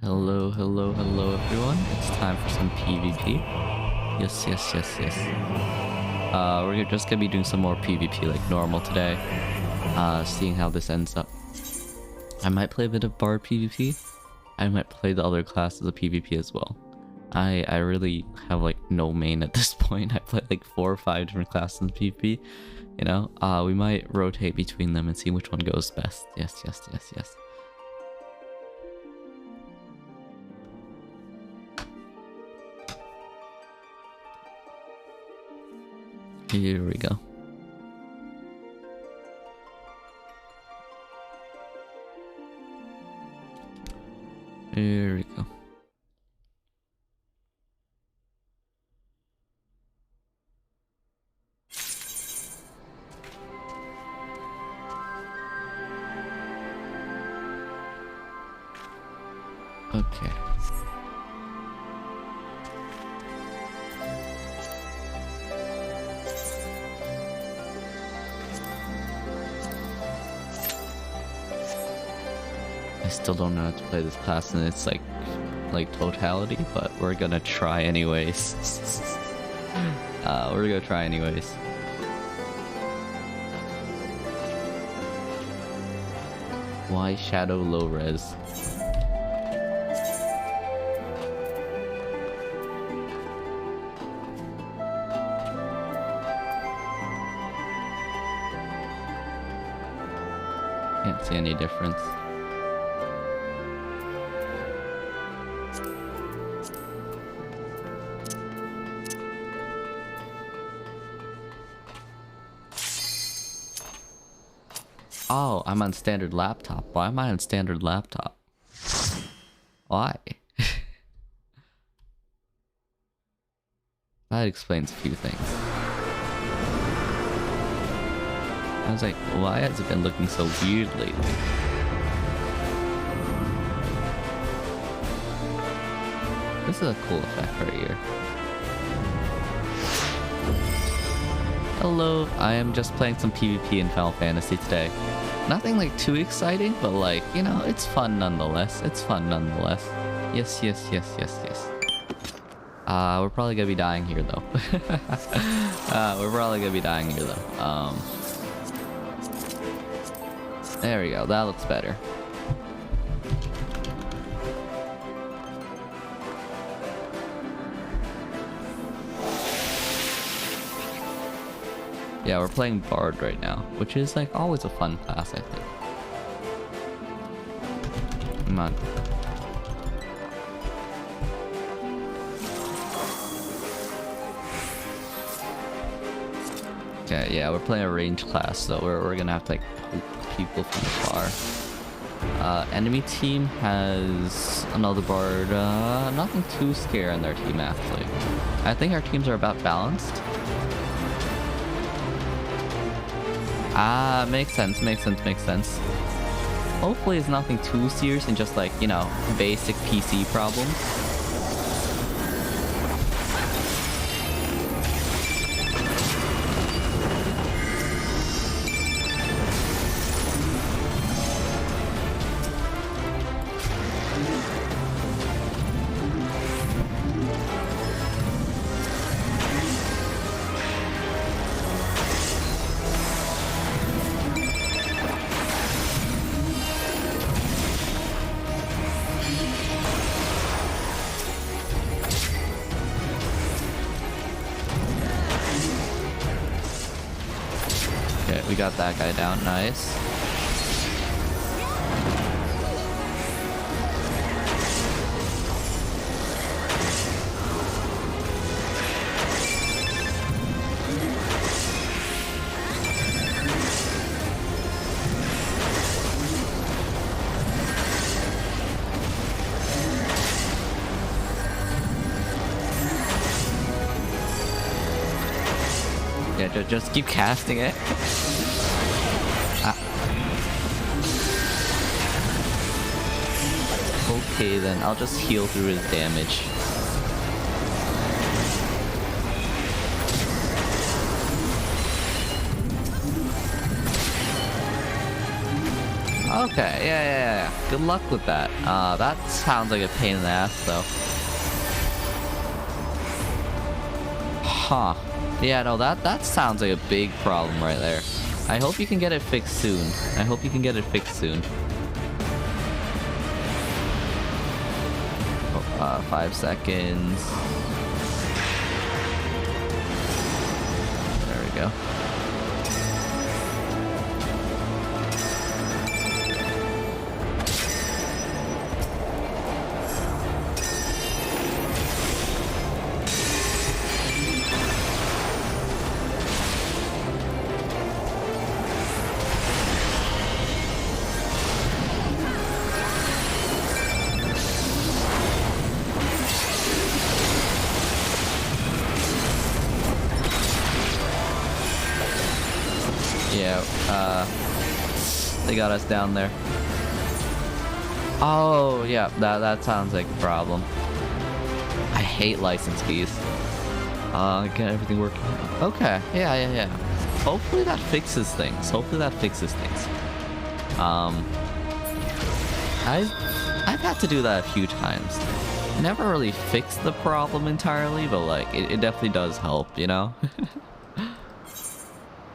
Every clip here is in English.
Hello, hello, hello everyone. It's time for some PvP. Yes, yes, yes, yes. We're just gonna be doing some more PvP like normal today. Seeing how this ends up. I might play a bit of Bard PvP. I might play the other classes of PvP as well. I really have like no main at this point. I play like 4 or 5 different classes in PvP. You know, we might rotate between them and see which one goes best. Yes, yes, yes, yes. Here we go. Here we go. Okay. I still don't know how to play this class in its like totality, but we're gonna try anyways. We're gonna try anyways. Why Shadow low res? Can't see any difference. Oh, I'm on standard laptop. Why am I on standard laptop? Why? That explains a few things. I was like, why has it been looking so weird lately? This is a cool effect right here. Hello, I am just playing some PvP in Final Fantasy today. Nothing like too exciting, but like, you know, it's fun nonetheless. It's fun nonetheless. Yes, yes, yes, yes, yes. We're probably gonna be dying here though. We're probably gonna be dying here though. There we go, that looks better. Yeah, we're playing Bard right now, which is like always a fun class, I think. Come on. Okay, yeah, we're playing a range class, so we're gonna have to like poke people from afar. Enemy team has another Bard, nothing too scary on their team actually. I think our teams are about balanced. Makes sense, makes sense, makes sense. Hopefully it's nothing too serious and just like, you know, basic PC problems. We got that guy down, nice. Yeah, just keep casting it. Okay, then I'll just heal through his damage. Okay, yeah. Good luck with that. That sounds like a pain in the ass, though. Huh. Yeah, no, that sounds like a big problem right there. I hope you can get it fixed soon. 5 seconds. There we go. They got us down there. Oh, yeah, that sounds like a problem. I hate license fees. Get everything working. Okay, yeah. Hopefully that fixes things. I've had to do that a few times. Never really fixed the problem entirely, but like it definitely does help, you know?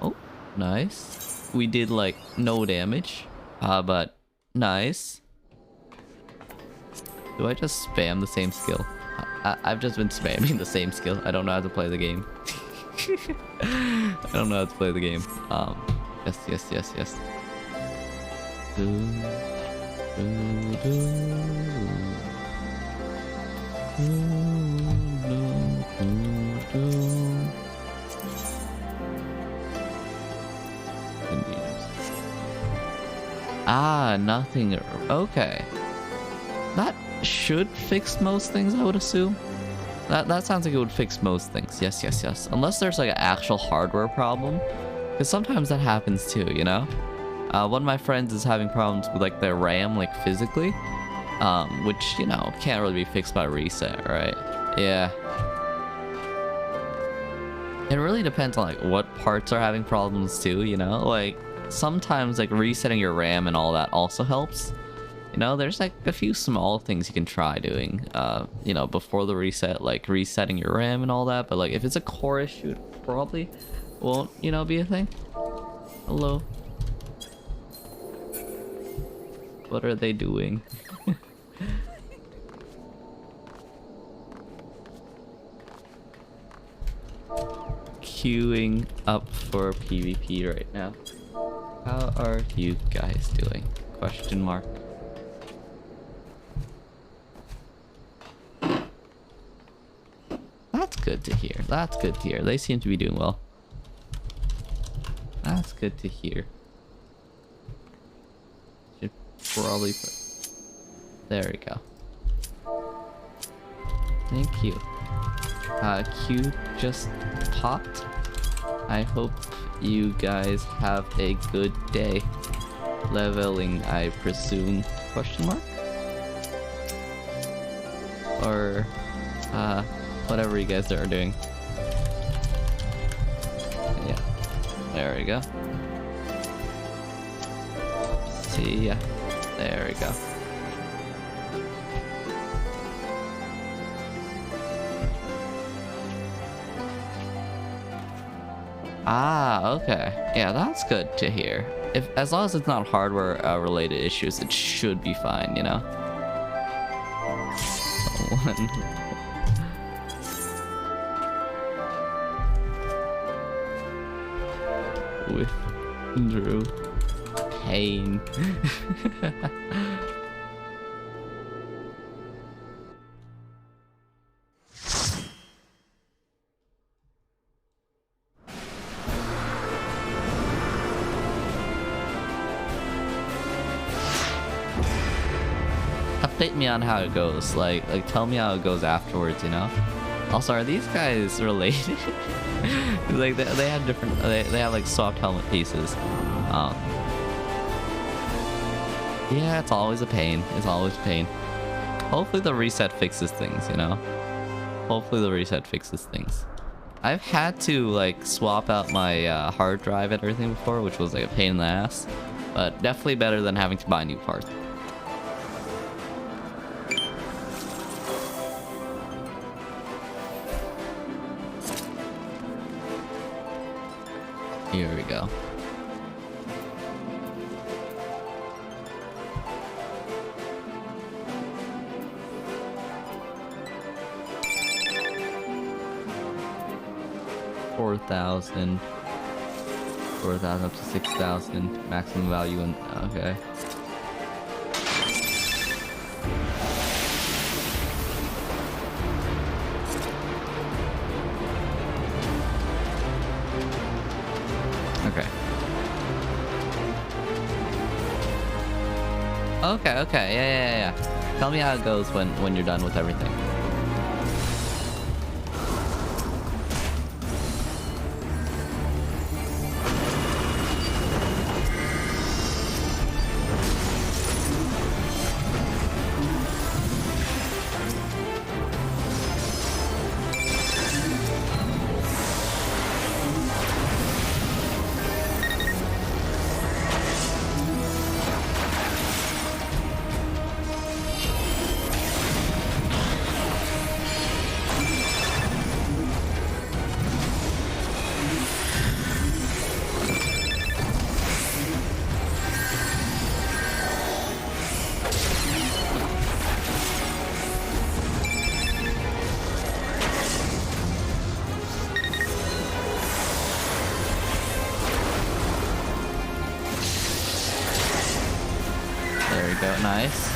Oh, nice. We did like no damage, but nice. Do I just spam the same skill? I've just been spamming the same skill. I don't know how to play the game. Yes. Ah, nothing. Okay. That should fix most things, I would assume. That sounds like it would fix most things. Yes. Unless there's like an actual hardware problem. Because sometimes that happens too, you know? One of my friends is having problems with like their RAM, like physically. Which, you know, can't really be fixed by reset, right? Yeah. It really depends on like what parts are having problems too, you know? Like sometimes like resetting your RAM and all that also helps. You know, there's like a few small things you can try doing, you know, before the reset, like resetting your RAM and all that. But like if it's a core issue, it probably won't, you know, be a thing. Hello. What are they doing? Queuing up for PvP right now. How are you guys doing? Question mark. That's good to hear. They seem to be doing well. That's good to hear. Should probably put... There we go. Thank you. Q just popped. I hope you guys have a good day. Leveling, I presume? Question mark? Or, whatever you guys are doing. Yeah. There we go. See ya. There we go. Ah, okay. Yeah, that's good to hear. As long as it's not hardware related issues, it should be fine, you know? Someone... Withdrew pain. Update me on how it goes. Like tell me how it goes afterwards, you know? Also, are these guys related? Like they have different, they have like soft helmet pieces. Yeah, it's always a pain. Hopefully the reset fixes things, you know? I've had to like swap out my hard drive and everything before, which was like a pain in the ass. but definitely better than having to buy new parts. Here we go. $4,000 up to 6,000 maximum value, and okay. Okay, yeah. Tell me how it goes when you're done with everything. There we go, nice.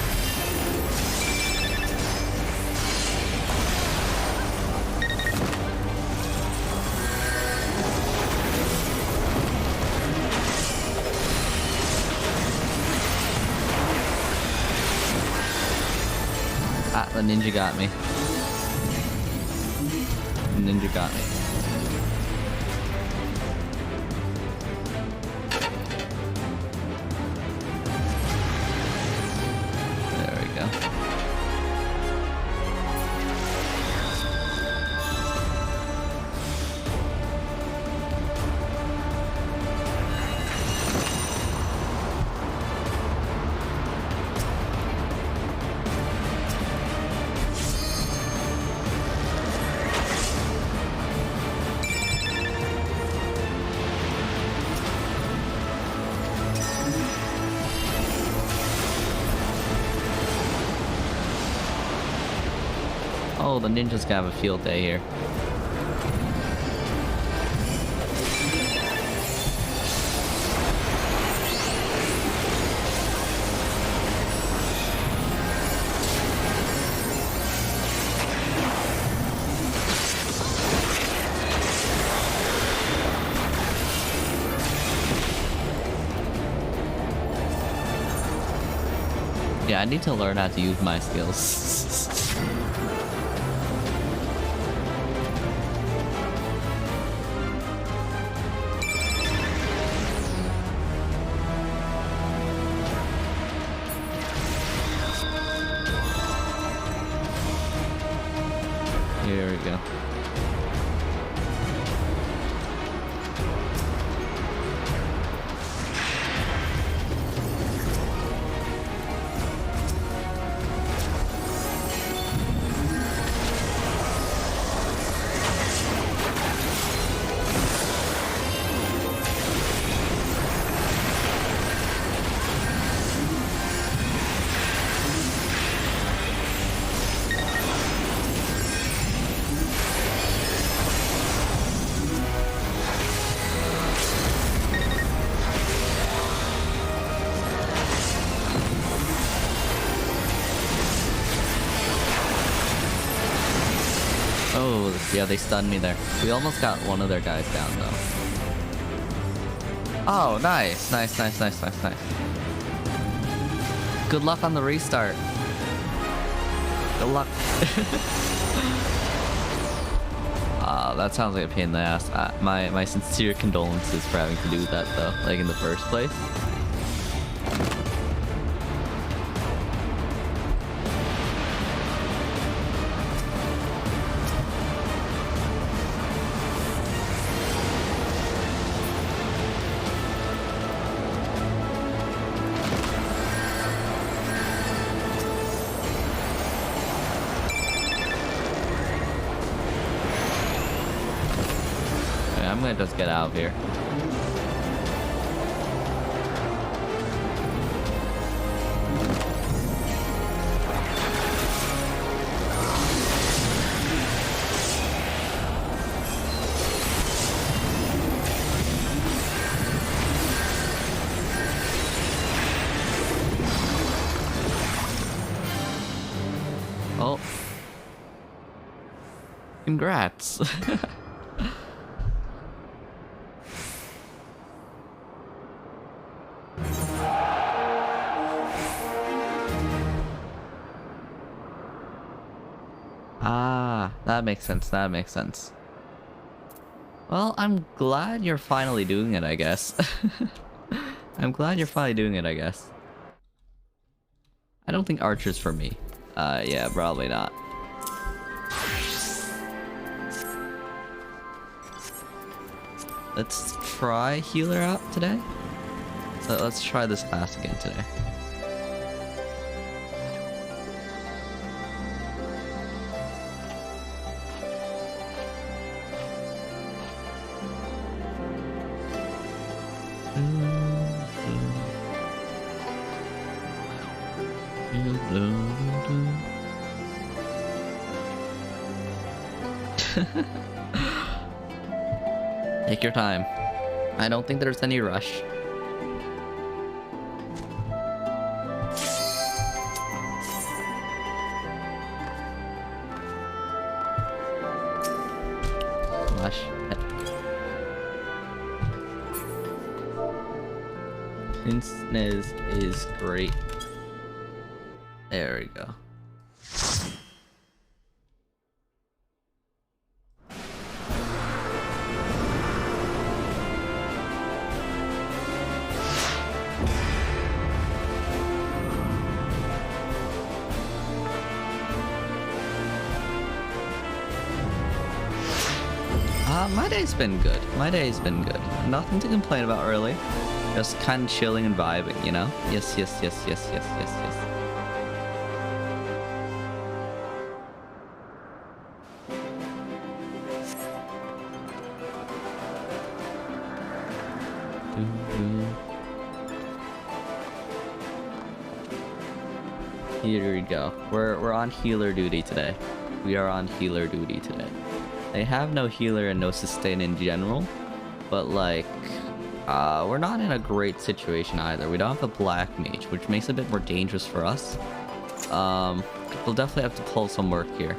Ah, the ninja got me. The ninja got me. Oh, the ninja's gonna have a field day here. Yeah, I need to learn how to use my skills. Here we go. Oh, yeah, they stunned me there. We almost got one of their guys down, though. Oh, nice. Nice. Good luck on the restart. Good luck. That sounds like a pain in the ass. My sincere condolences for having to do that, though, like in the first place. I'm gonna just get out of here. Oh. Congrats. Ah, that makes sense, that makes sense. Well, I'm glad you're finally doing it, I guess. I'm glad you're finally doing it, I guess. I don't think Archer's for me. Yeah, probably not. Let's try healer out today. So let's try this class again today. Take your time. I don't think there's any rush. Rush. Pincenez is great. There we go. My day's been good. My day's been good. Nothing to complain about, really. Just kind of chilling and vibing, you know? Yes, yes, yes, yes, yes, yes, yes. Here we go. We're on healer duty today. We are on healer duty today. They have no healer and no sustain in general, but like, we're not in a great situation either. We don't have a black mage, which makes it a bit more dangerous for us. We'll definitely have to pull some work here.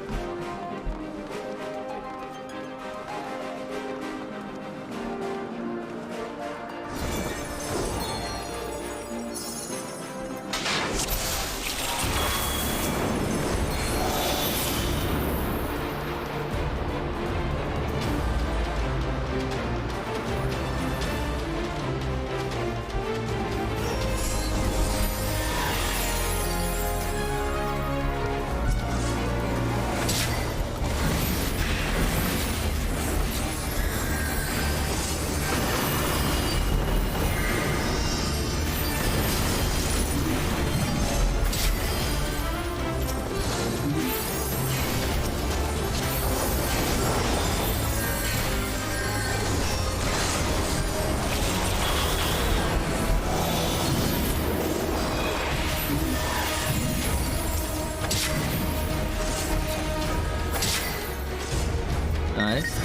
Nice.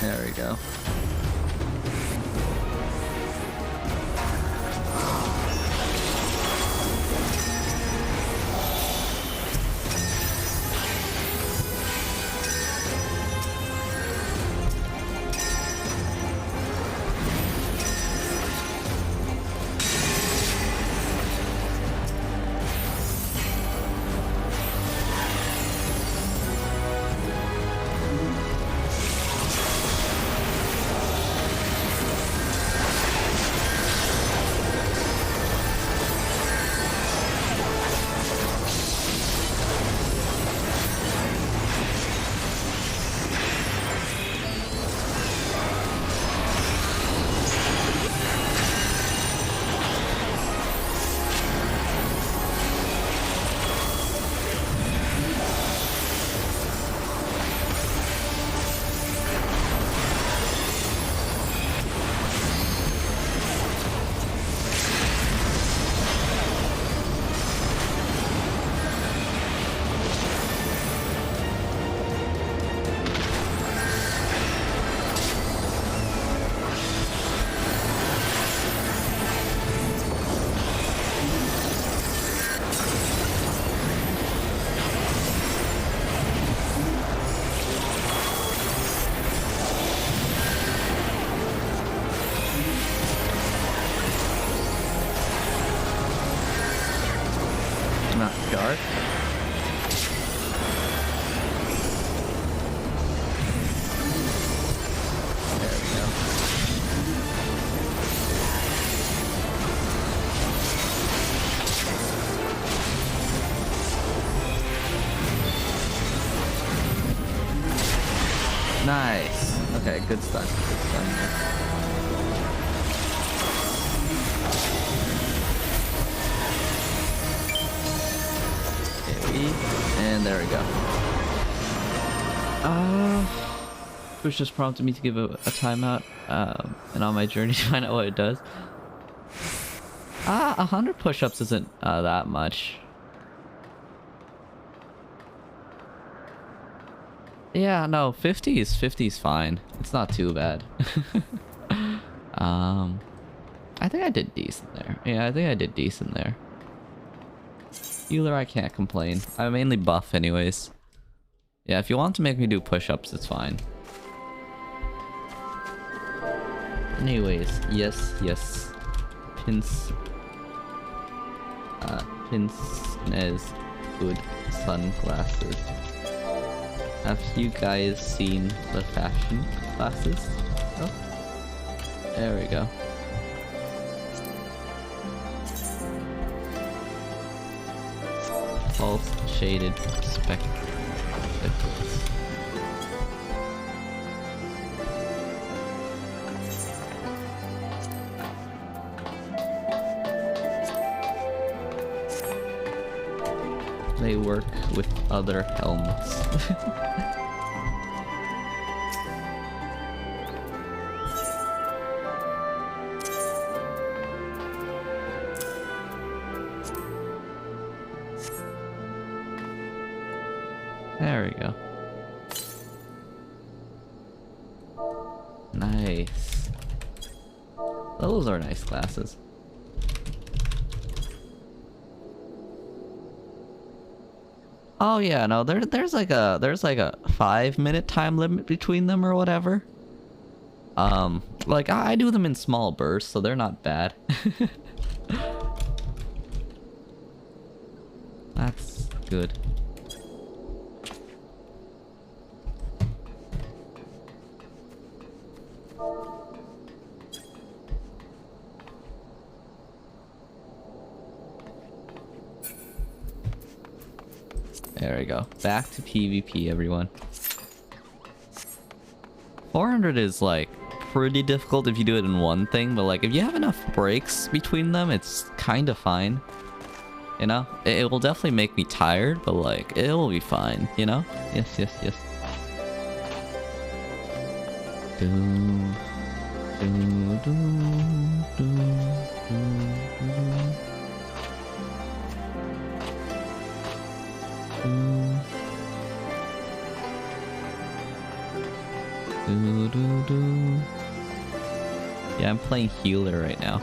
There we go. not sharp. There we go. Nice. Okay, good stun. Good stun here. And there we go. Which just prompted me to give a timeout, and on my journey to find out what it does. 100 push-ups isn't that much. Yeah, no, 50 is fine. It's not too bad. I think I did decent there. Yeah, I think I did decent there. Healer, I can't complain. I'm mainly buff anyways. Yeah, if you want to make me do push-ups, it's fine. Anyways, yes. Pince good sunglasses. Have you guys seen the fashion classes? Oh, there we go. False shaded spectacles. They work with other helmets. There we go. Nice. Those are nice glasses. Oh yeah, no, there's like a 5-minute time limit between them or whatever. Like I do them in small bursts, so they're not bad. That's good. There we go. Back to PvP, everyone. 400 is like pretty difficult if you do it in one thing, but like if you have enough breaks between them, it's kind of fine. You know? It will definitely make me tired, but like it will be fine, you know? Yes. Doom. Doom, doom, doom, doom, doom. Yeah, I'm playing healer right now.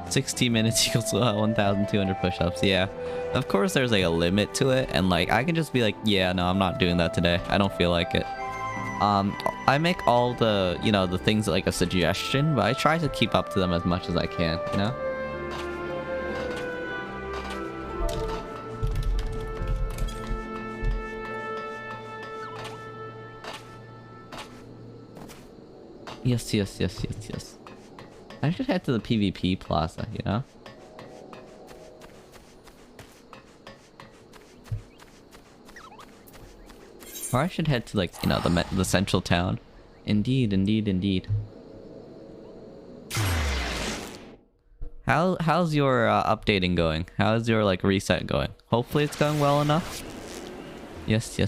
60 minutes equals 1,200 push-ups. Yeah, of course there's like a limit to it, and like I can just be like, yeah, no, I'm not doing that today. I don't feel like it. I make all the, you know, the things like a suggestion, but I try to keep up to them as much as I can, you know? Yes. I should head to the PvP plaza, you know? Or I should head to, like, you know, the central town. Indeed. How's your updating going? How's your, like, reset going? Hopefully it's going well enough. Yes.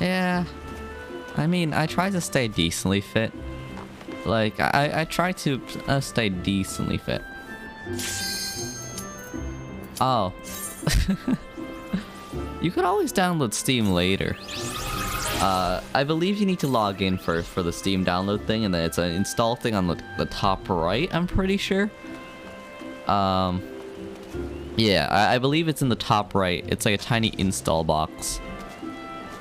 Yeah, I mean, I try to stay decently fit. Like, I try to stay decently fit. Oh. You could always download Steam later. I believe you need to log in first for the Steam download thing, and then it's an install thing on the top right, I'm pretty sure. Yeah, I believe it's in the top right. It's like a tiny install box.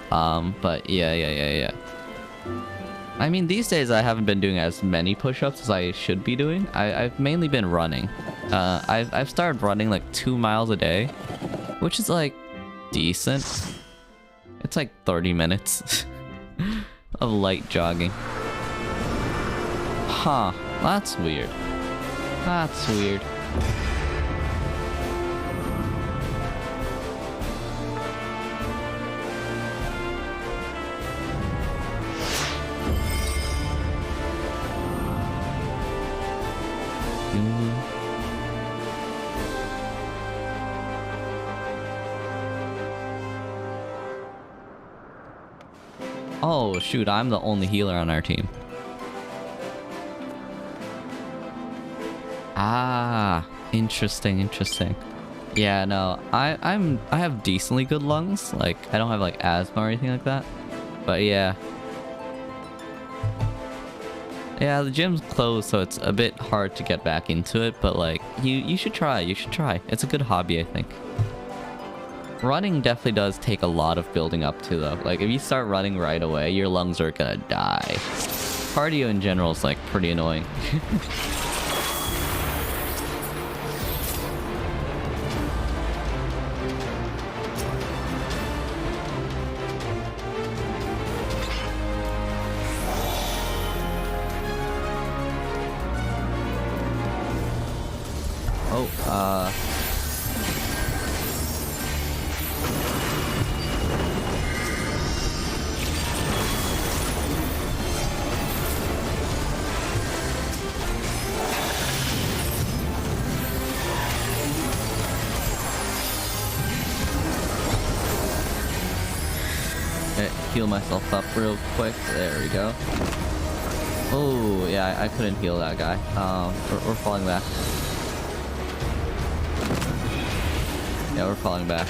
But yeah. I mean, these days I haven't been doing as many push-ups as I should be doing. I've mainly been running. I've started running like 2 miles a day, which is like decent. It's like 30 minutes of light jogging. Huh, that's weird. That's weird. Oh shoot, I'm the only healer on our team. Ah, interesting. Yeah, no, I have decently good lungs. Like, I don't have like asthma or anything like that. But yeah. Yeah, the gym's closed, so it's a bit hard to get back into it, but like, you should try, It's a good hobby, I think. Running definitely does take a lot of building up to, though. Like, if you start running right away, your lungs are gonna die. Cardio in general is like pretty annoying. Heal myself up real quick. There we go. Oh, yeah, I couldn't heal that guy. We're falling back. Yeah, we're falling back.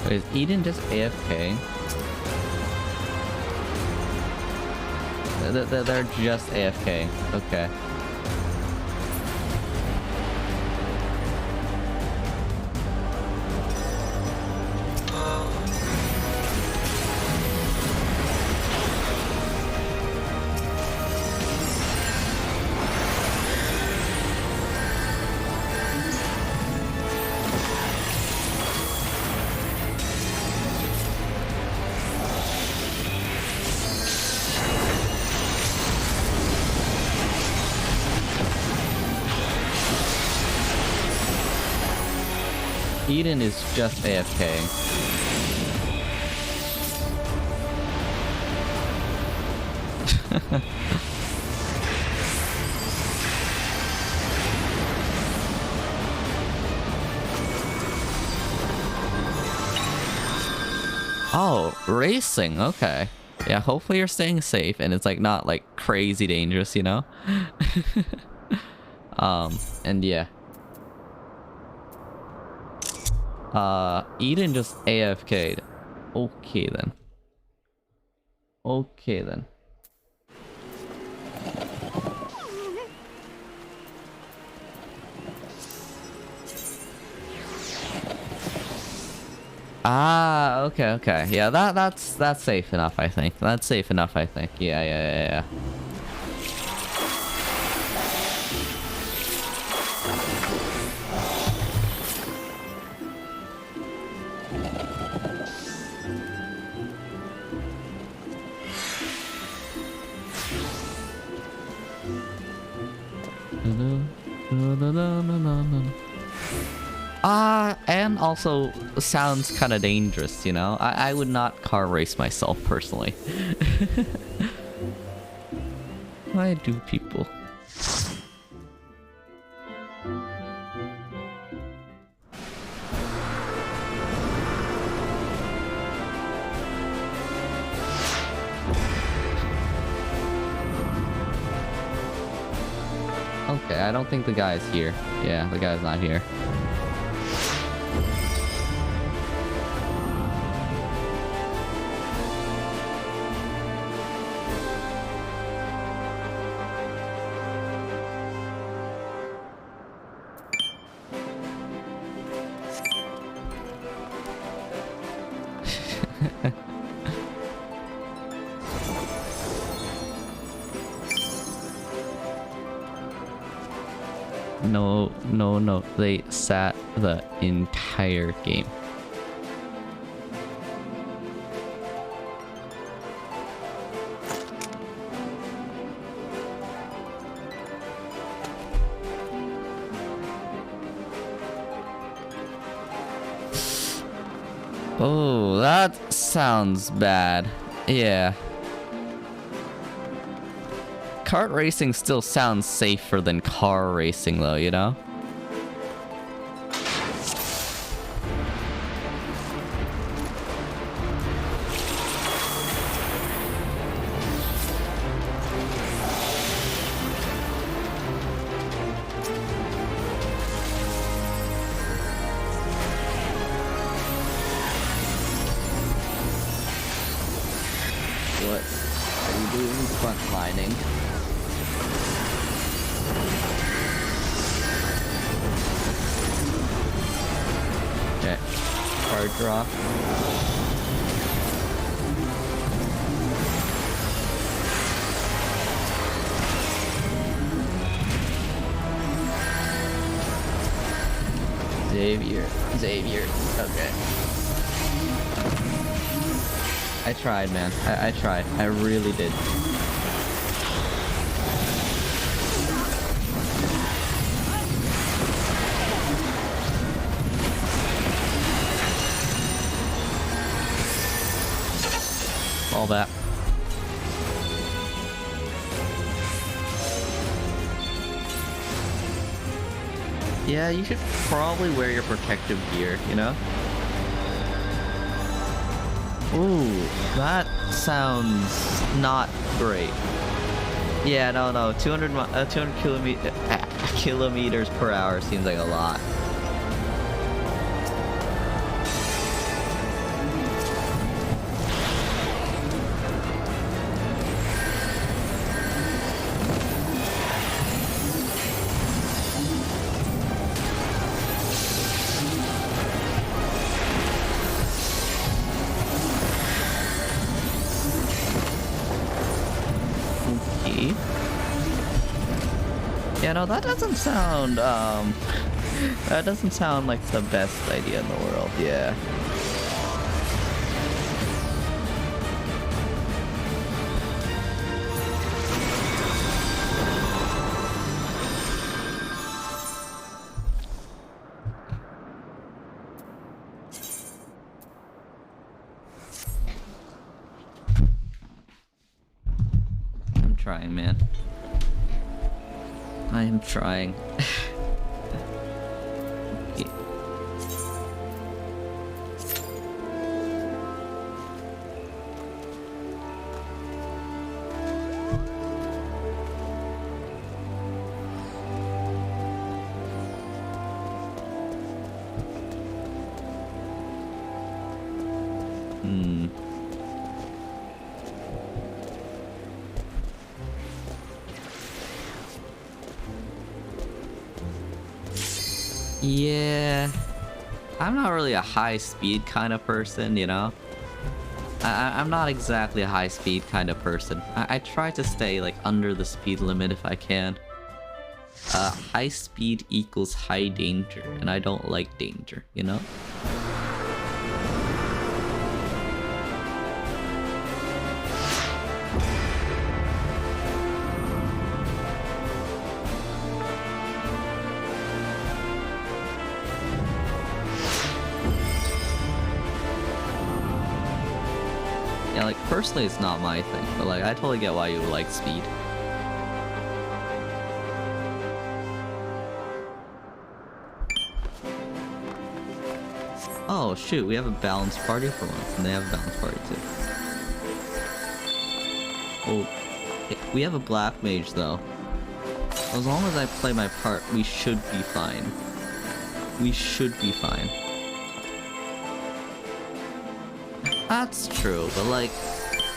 Wait, is Eden just AFK? They're just AFK. Okay. Eden is just AFK. Oh, racing. Okay. Yeah, hopefully you're staying safe and it's like not like crazy dangerous, you know? And yeah. Eden just AFK'd. Okay then. Okay then. Ah, okay. Yeah, that's safe enough, I think. That's safe enough, I think. Yeah. And also sounds kind of dangerous, you know? I would not car race myself, personally. Why do people? Okay, I don't think the guy's here. Yeah, the guy's not here. No, no, no. They sat the entire game. Oh, that sounds bad. Yeah. Kart racing still sounds safer than car racing though, you know? What are you doing? Frontlining? Okay. Card draw. Xavier. Okay. I tried, man. I tried. I really did. All that. Yeah, you should probably wear your protective gear, you know? Ooh, that sounds not great. Yeah, no. 200 kilometers per hour seems like a lot. Yeah, no, that doesn't sound, that doesn't sound like the best idea in the world, yeah. I'm trying, man. I am trying. Yeah. Yeah, I'm not really a high-speed kind of person, you know? I'm not exactly a high-speed kind of person. I try to stay, like, under the speed limit if I can. High speed equals high danger, and I don't like danger, you know? Yeah, like, personally it's not my thing, but like, I totally get why you like speed. Oh shoot, we have a balanced party for once, and they have a balanced party too. Oh, we have a black mage though. As long as I play my part, we should be fine. We should be fine. That's true, but like,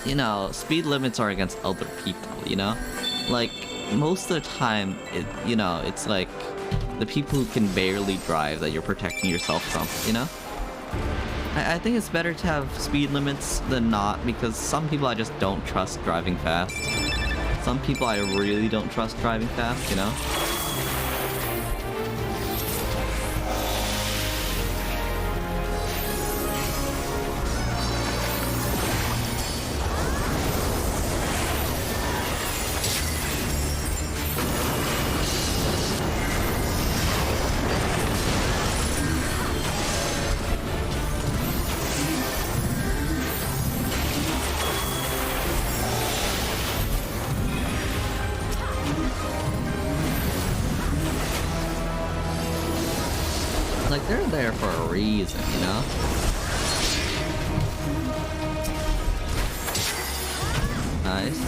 you know, speed limits are against other people, you know? Like, most of the time, you know, it's like the people who can barely drive that you're protecting yourself from, you know? I think it's better to have speed limits than not, because some people I just don't trust driving fast. Some people I really don't trust driving fast, you know? Like, they're there for a reason, you know? Nice.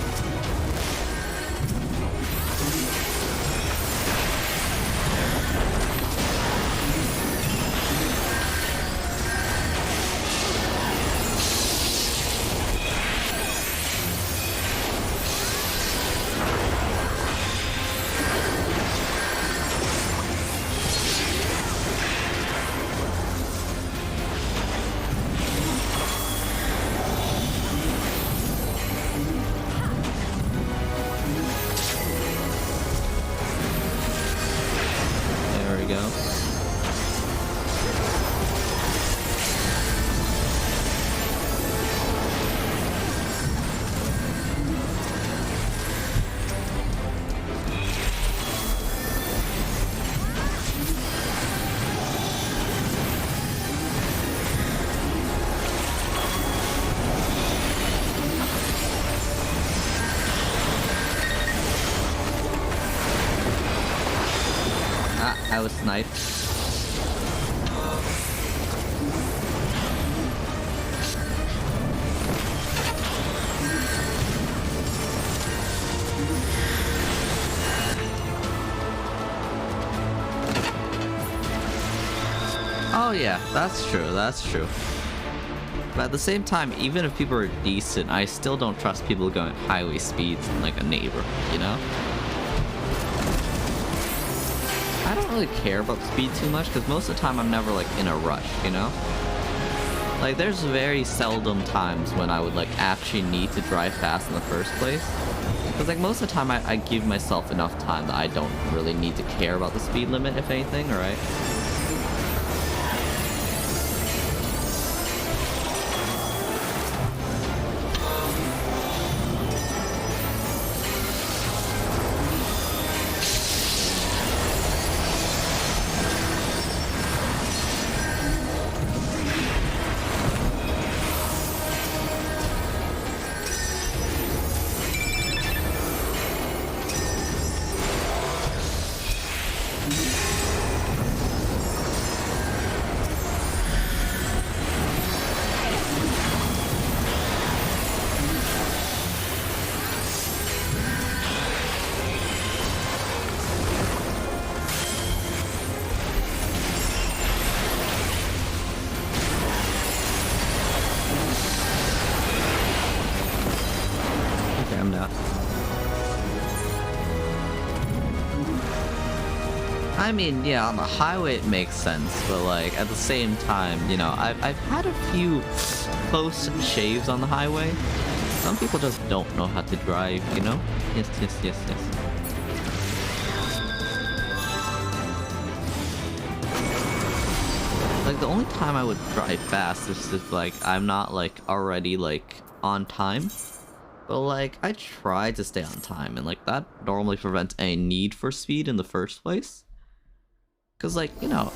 There we go. Ah, I was sniped. Oh yeah, that's true, that's true. But at the same time, even if people are decent, I still don't trust people going at highway speeds in like a neighborhood, you know? I don't really care about speed too much, because most of the time I'm never like in a rush, you know? Like, there's very seldom times when I would like actually need to drive fast in the first place. Because like most of the time I give myself enough time that I don't really need to care about the speed limit, if anything, alright? Okay, I'm not. I mean, yeah, on the highway it makes sense, but like at the same time, you know, I've had a few close shaves on the highway. Some people just don't know how to drive, you know? Yes, yes, yes, yes. Like the only time I would drive fast is if like I'm not like already like on time. But like I try to stay on time, and like that normally prevents any need for speed in the first place. Cause like, you know,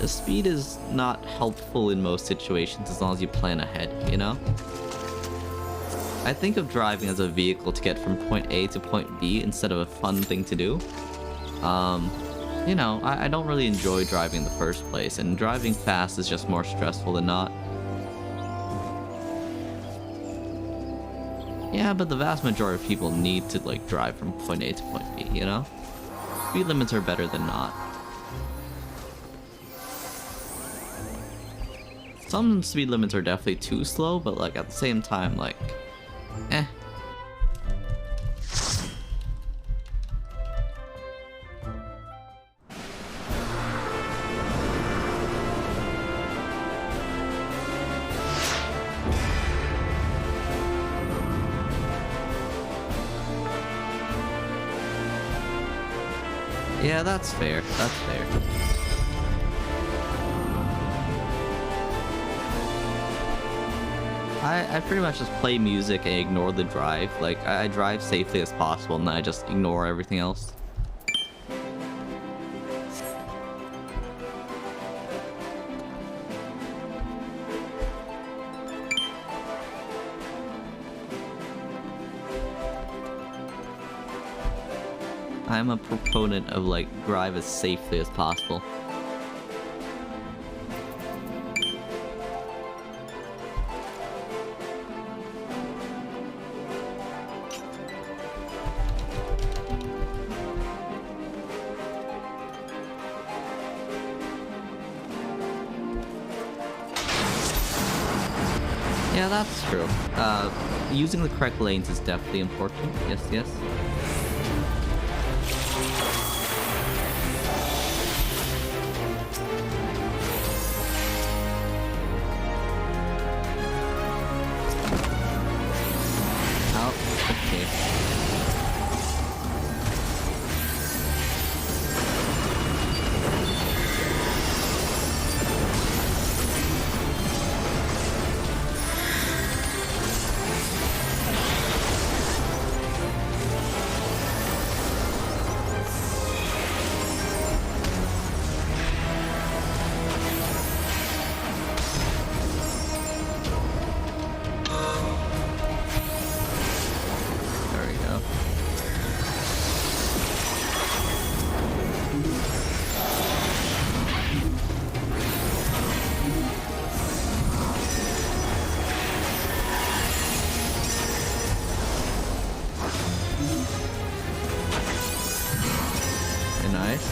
speed is not helpful in most situations as long as you plan ahead, you know? I think of driving as a vehicle to get from point A to point B instead of a fun thing to do. You know, I don't really enjoy driving in the first place, and driving fast is just more stressful than not. Yeah, but the vast majority of people need to like drive from point A to point B, you know? Speed limits are better than not. Some speed limits are definitely too slow, but like at the same time, like, eh. Yeah, that's fair. That's fair. I pretty much just play music and ignore the drive. Like, I drive safely as possible, and then I just ignore everything else. I'm a proponent of, like, drive as safely as possible. Yeah, that's true. Using the correct lanes is definitely important. Yes, yes. Oh, okay. There we go. Very nice.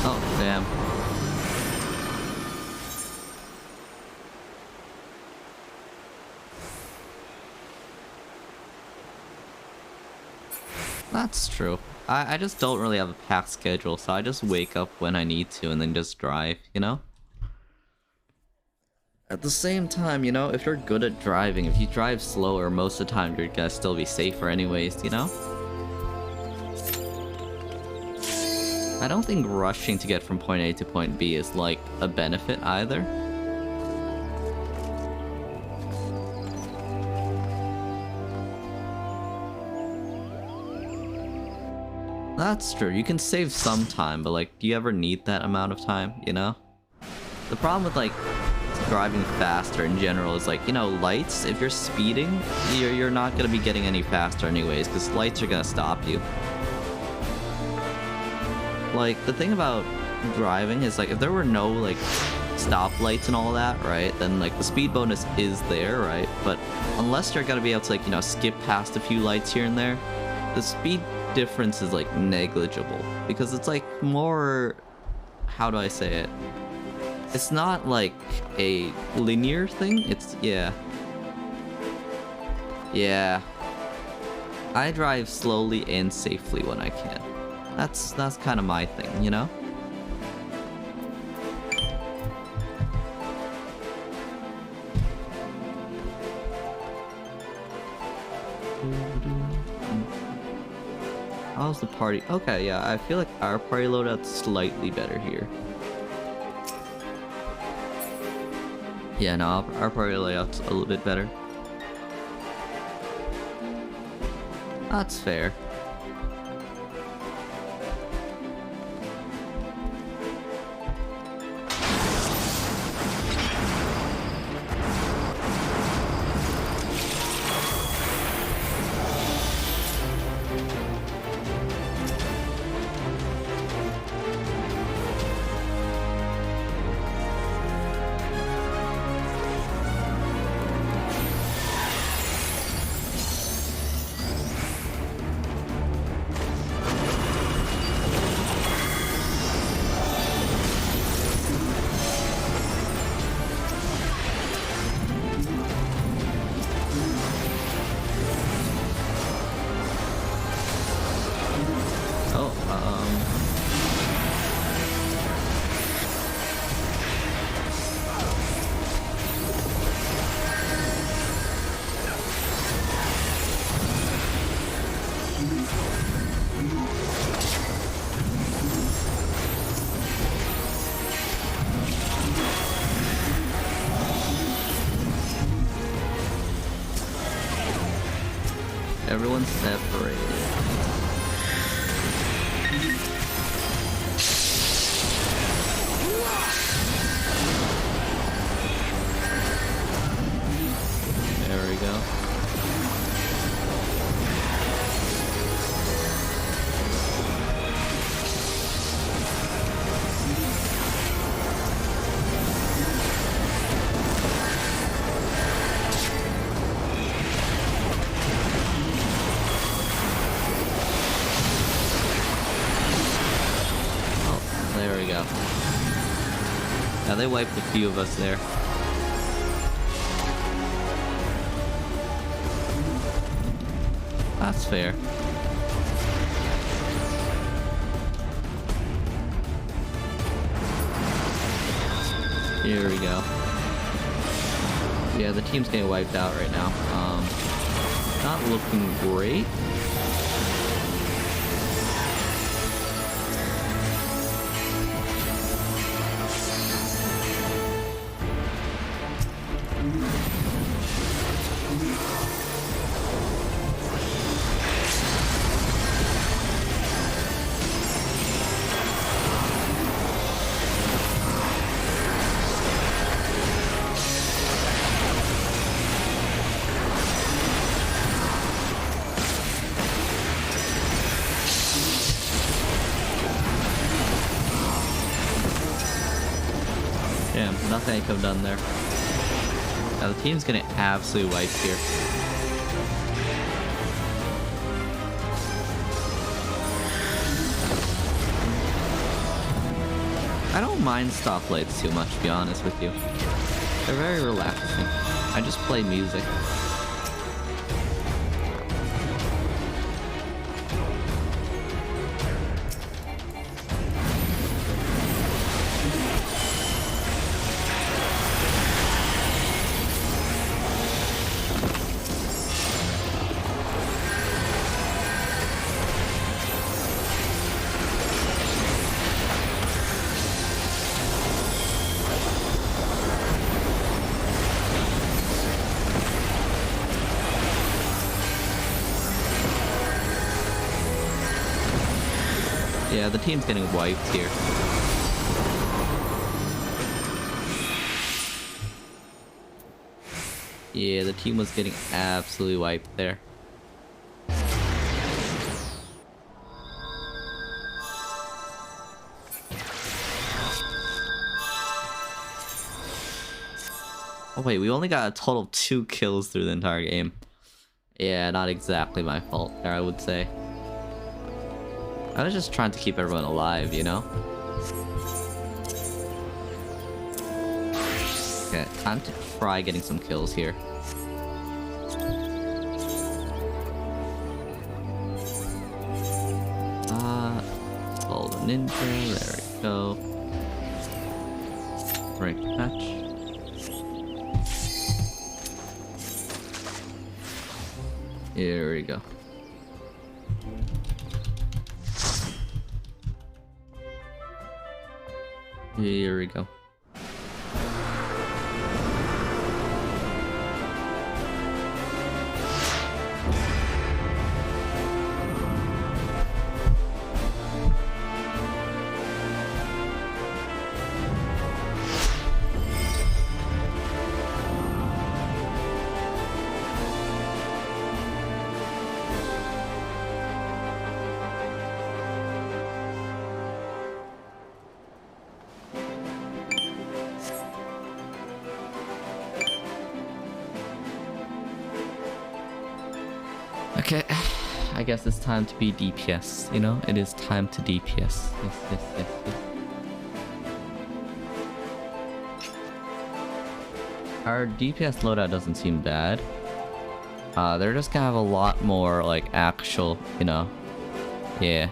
Oh, damn. That's true. I just don't really have a packed schedule, so I just wake up when I need to and then just drive, you know? At the same time, you know, if you're good at driving, if you drive slower, most of the time you're gonna still be safer anyways, you know? I don't think rushing to get from point A to point B is, like, a benefit either. That's true, you can save some time, but, like, do you ever need that amount of time, you know? The problem with, like, driving faster in general is, like, you know, lights, if you're speeding, you're not gonna be getting any faster anyways, because lights are gonna stop you. Like, the thing about driving is, like, if there were no, like, stoplights and all that, right, then, like, the speed bonus is there, right? But unless you're gonna be able to, like, you know, skip past a few lights here and there, the speed difference is, like, negligible. Because it's, like, more... how do I say it? It's not, like, a linear thing, it's... yeah. Yeah. I drive slowly and safely when I can. That's kind of my thing, you know? How's the party? Okay, yeah, I feel like our party loadout's slightly better here. Yeah, no, our party layout's a little bit better. That's fair. everyone's separated. There we go. There we go. Now they wiped a few of us there. That's fair. Here we go. Yeah, the team's getting wiped out right now. Not looking great. Damn, nothing I could have done there. Now the team's getting absolutely wiped here. I don't mind stoplights too much, to be honest with you. They're very relaxing. I just play music. Yeah, the team's getting wiped here. Yeah, the team was getting absolutely wiped there. Oh wait, we only got a total of 2 kills through the entire game. Yeah, not exactly my fault there, I would say. I was just trying to keep everyone alive, you know? Okay, time to try getting some kills here. Follow the ninja, there we go. Break patch. Here we go. Here we go. Okay, I guess it's time to be DPS, you know? It is time to DPS. Yes, yes, yes, yes. Our DPS loadout doesn't seem bad. They're just gonna have a lot more, like, actual, you know? Yeah.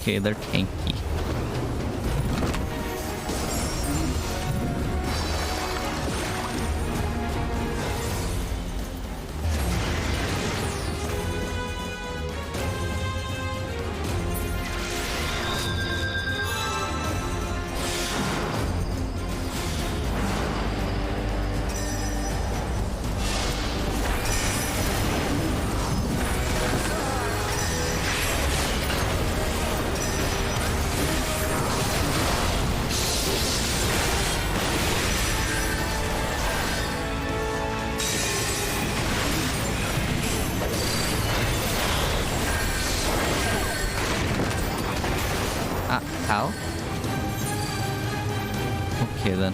Okay, they're tanky. How? Okay then.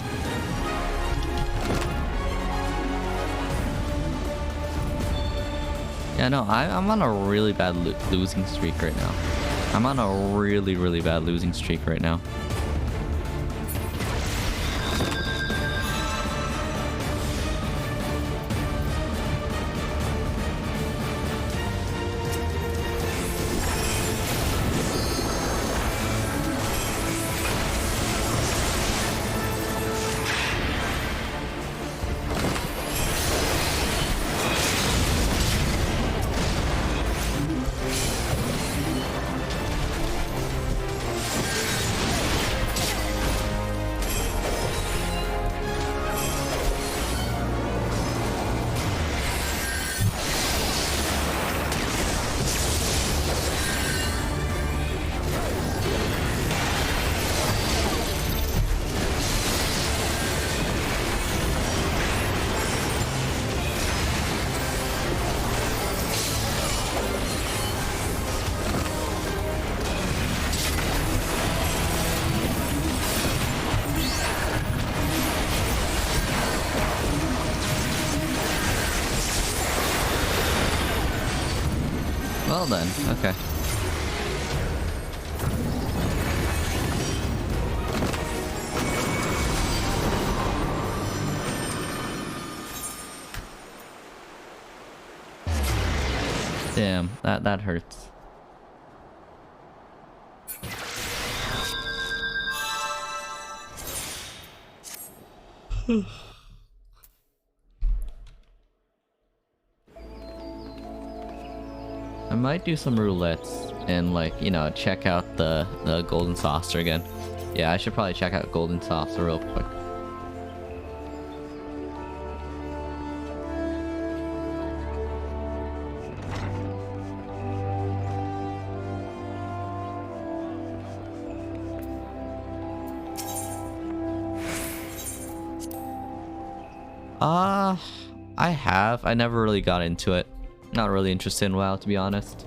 Yeah, no, I'm on a really bad losing streak right now. I'm on a really, really bad losing streak right now. Well then, okay. Damn, that hurts. I might do some roulettes and, like, you know, check out the golden saucer again. Yeah, I should probably check out golden saucer real quick. I have. I never really got into it. Not really interested in WoW, to be honest.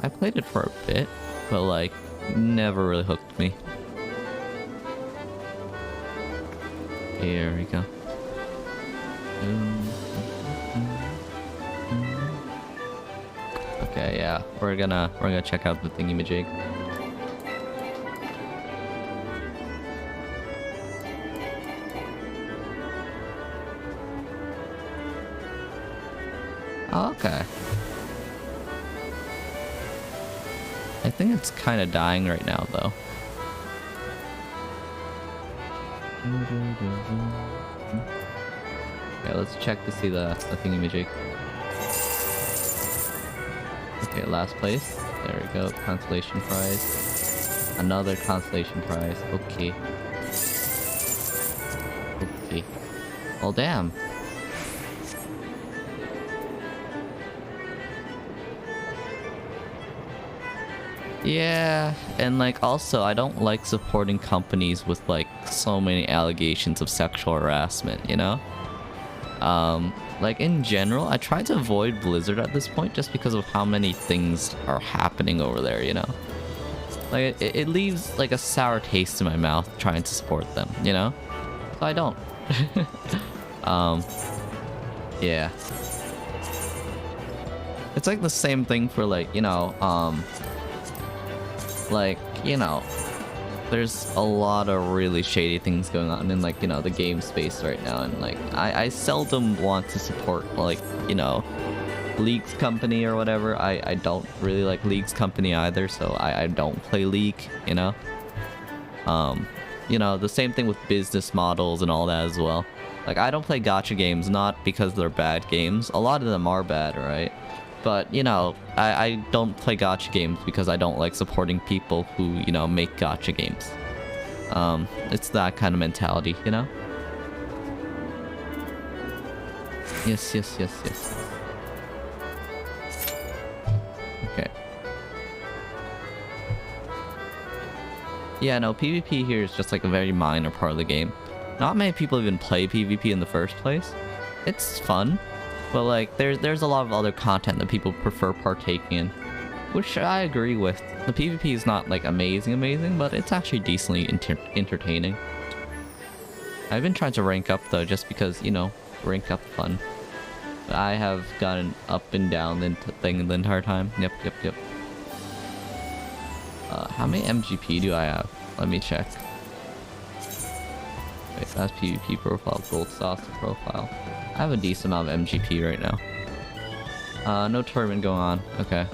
I played it for a bit, but like, never really hooked me. Here we go. Okay, yeah, we're gonna check out the thingy-majig. Oh, okay. I think it's kind of dying right now, though. Okay, let's check to see the thingy-majig. Okay, last place. There we go. Consolation prize. Another consolation prize. Okay. Okay. Well, damn. Yeah, and like also I don't like supporting companies with like so many allegations of sexual harassment, you know? Like in general, I try to avoid Blizzard at this point just because of how many things are happening over there, you know? Like it leaves like a sour taste in my mouth trying to support them, you know? So I don't. Yeah. It's like the same thing for like, you know, like, you know, there's a lot of really shady things going on in, like, you know, the game space right now, and like I seldom want to support, like, you know, League's company or whatever. I don't really like League's company either, so I don't play League, you know? You know, the same thing with business models and all that as well. Like, I don't play gacha games, not because they're bad games. A lot of them are bad, right? But, you know, I don't play gacha games because I don't like supporting people who, you know, make gacha games. It's that kind of mentality, you know? Yes. Okay. Yeah, no, PvP here is just like a very minor part of the game. Not many people even play PvP in the first place. It's fun, but like there's a lot of other content that people prefer partaking in, which I agree with. The PvP is not like amazing, but it's actually decently entertaining. I've been trying to rank up though, just because, you know, rank up fun. But I have gotten up and down the thing the entire time. Yep. How many MGP do I have? Let me check. Wait, that's PvP profile, gold sauce profile. I have a decent amount of MGP right now. No tournament going on. Okay.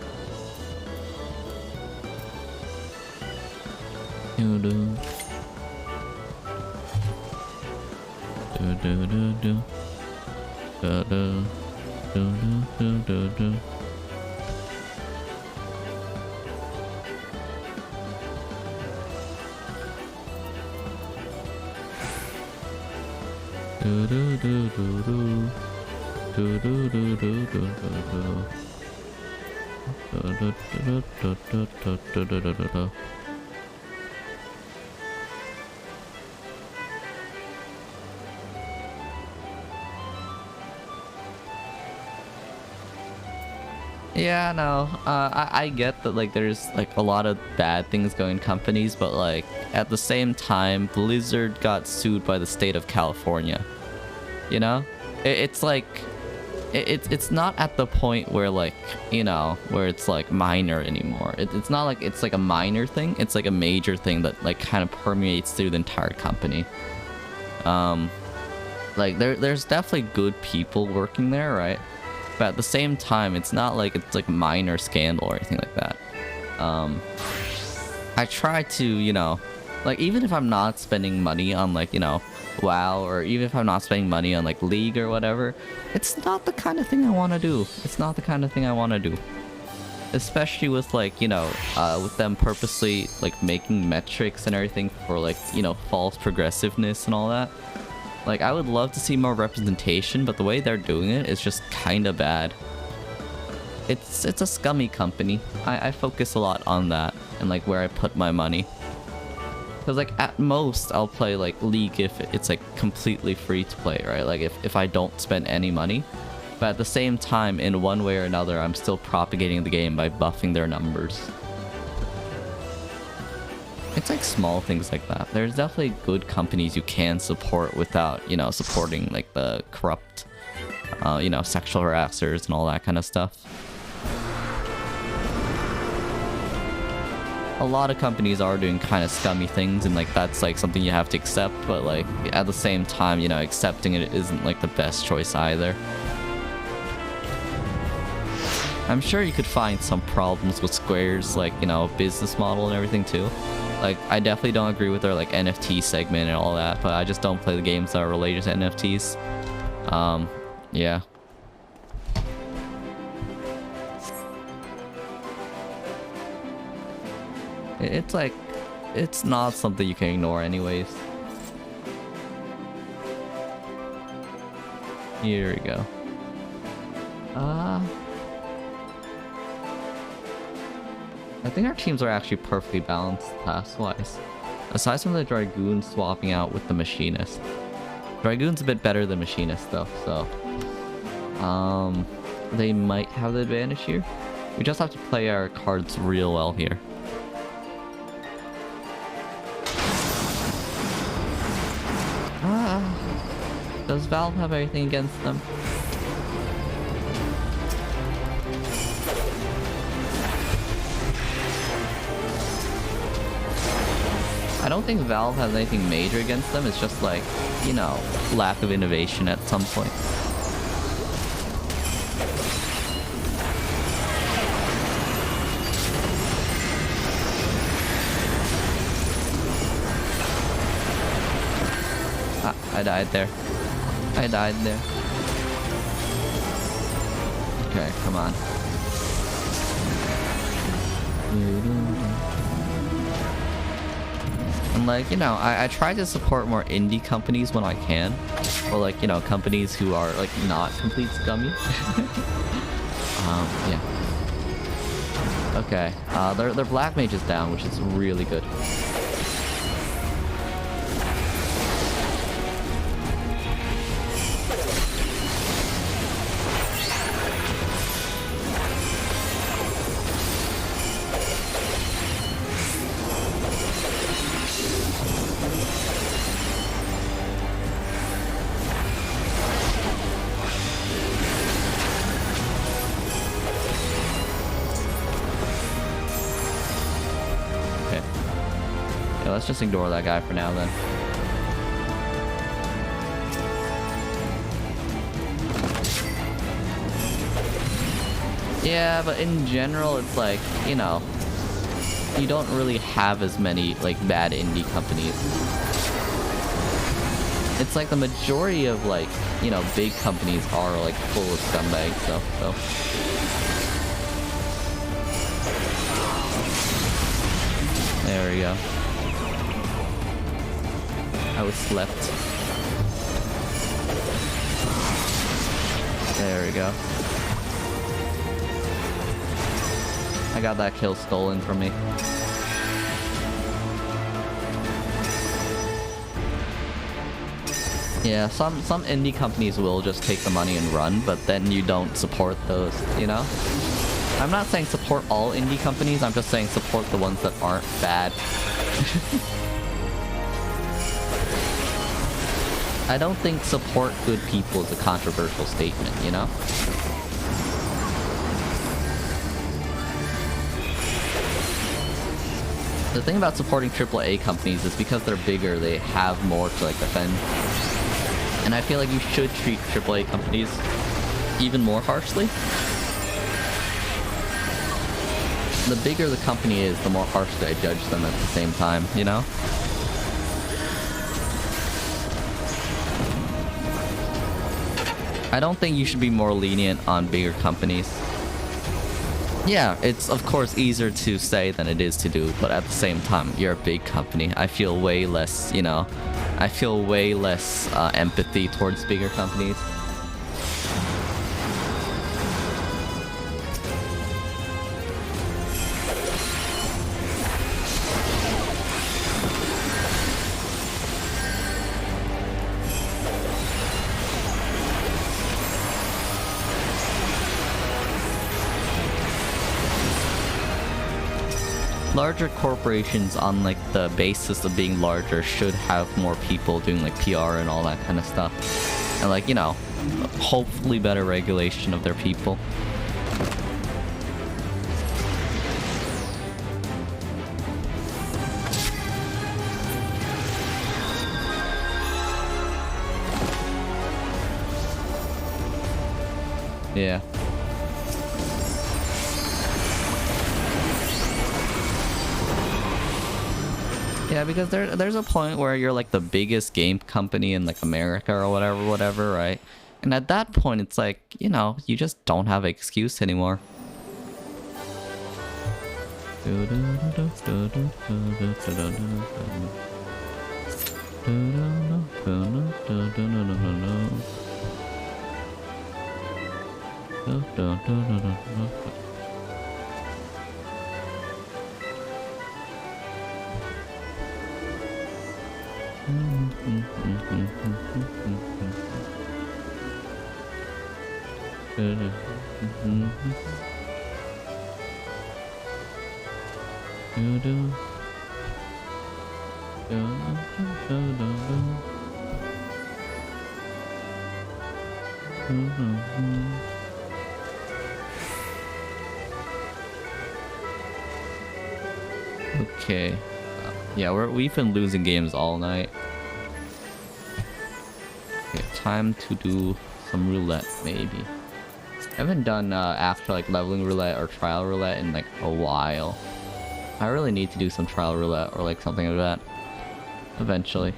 Yeah, no, I get that, like, there's like a lot of bad things going in companies, but like at the same time, Blizzard got sued by the state of California. You know, it's like it's not at the point where, like, you know, where it's like minor anymore. It's not like it's like a minor thing. It's like a major thing that like kind of permeates through the entire company. Like there's definitely good people working there, right? But at the same time, it's not like it's like minor scandal or anything like that. I try to, you know, like, even if I'm not spending money on, like, you know, WoW, or even if I'm not spending money on like League or whatever, it's not the kind of thing I want to do. It's not the kind of thing I want to do. Especially with, like, you know, with them purposely like making metrics and everything for, like, you know, false progressiveness and all that. Like, I would love to see more representation, but the way they're doing it is just kind of bad. It's a scummy company. I focus a lot on that and like where I put my money. Because, like, at most I'll play like League if it's like completely free to play, right? Like if I don't spend any money. But at the same time, in one way or another, I'm still propagating the game by buffing their numbers. It's like small things like that. There's definitely good companies you can support without, you know, supporting like the corrupt, you know, sexual harassers and all that kind of stuff. A lot of companies are doing kind of scummy things, and like that's like something you have to accept, but like at the same time, you know, accepting it isn't like the best choice either. I'm sure you could find some problems with Square's, like, you know, business model and everything too. Like, I definitely don't agree with their like NFT segment and all that, but I just don't play the games that are related to NFTs. Yeah. It's like, it's not something you can ignore anyways. Here we go. I think our teams are actually perfectly balanced class-wise. Aside from the Dragoon swapping out with the Machinist. Dragoon's a bit better than Machinist though, so... they might have the advantage here. We just have to play our cards real well here. Does Valve have anything against them? I don't think Valve has anything major against them. It's just like, you know, lack of innovation at some point. I died there. I died there. Okay, come on. And like, you know, I try to support more indie companies when I can. Or like, you know, companies who are like not complete scummy. Yeah. Okay, their black mage is down, which is really good. Let's just ignore that guy for now then. Yeah, but in general, it's like, you know, you don't really have as many, like, bad indie companies. It's like the majority of, like, you know, big companies are, like, full of scumbags, so. There we go. I was slept. There we go. I got that kill stolen from me. Yeah, some indie companies will just take the money and run, but then you don't support those, you know? I'm not saying support all indie companies, I'm just saying support the ones that aren't bad. I don't think support good people is a controversial statement, you know? The thing about supporting AAA companies is because they're bigger, they have more to like defend. And I feel like you should treat AAA companies even more harshly. The bigger the company is, the more harshly I judge them at the same time, you know? I don't think you should be more lenient on bigger companies. Yeah, it's of course easier to say than it is to do, but at the same time, you're a big company. I feel way less, you know, I feel way less empathy towards bigger companies. Larger corporations, on like the basis of being larger, should have more people doing like PR and all that kind of stuff, and like, you know, hopefully better regulation of their people. Yeah. Yeah, because there's a point where you're like the biggest game company in like America or whatever, right? And at that point, it's like, you know, you just don't have an excuse anymore. Okay. Yeah, we've been losing games all night. Okay, time to do some roulette, maybe. I haven't done after like leveling roulette or trial roulette in like a while. I really need to do some trial roulette or like something like that eventually.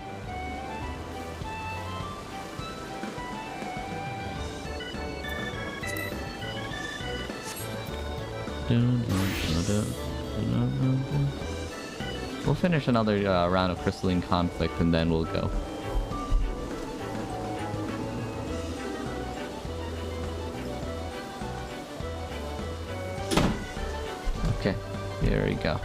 We'll finish another round of Crystalline Conflict and then we'll go. Okay, here we go.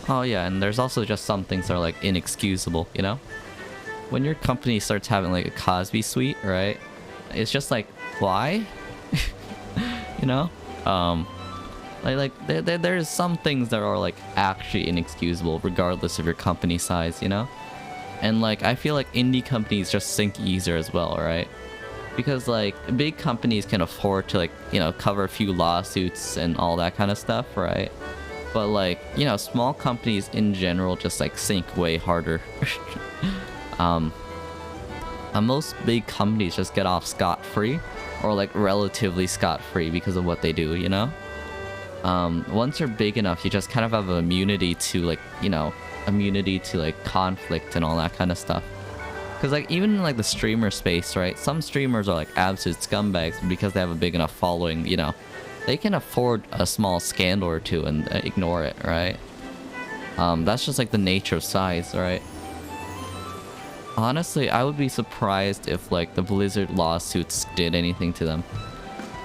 Oh yeah, and there's also just some things that are like inexcusable, you know? When your company starts having like a Cosby suite, right? It's just like, why? You know? There's some things that are like actually inexcusable regardless of your company size, you know? And like, I feel like indie companies just sink easier as well, right? Because like, big companies can afford to like, you know, cover a few lawsuits and all that kind of stuff, right? But like, you know, small companies in general just like sink way harder. Most big companies just get off scot-free, or like relatively scot-free because of what they do, you know? Once you're big enough, you just kind of have immunity to like, you know, immunity to like conflict and all that kind of stuff. Because like, even in like the streamer space, right? Some streamers are like absolute scumbags because they have a big enough following, you know? They can afford a small scandal or two and ignore it, right? That's just like the nature of size, right? Honestly, I would be surprised if like the Blizzard lawsuits did anything to them.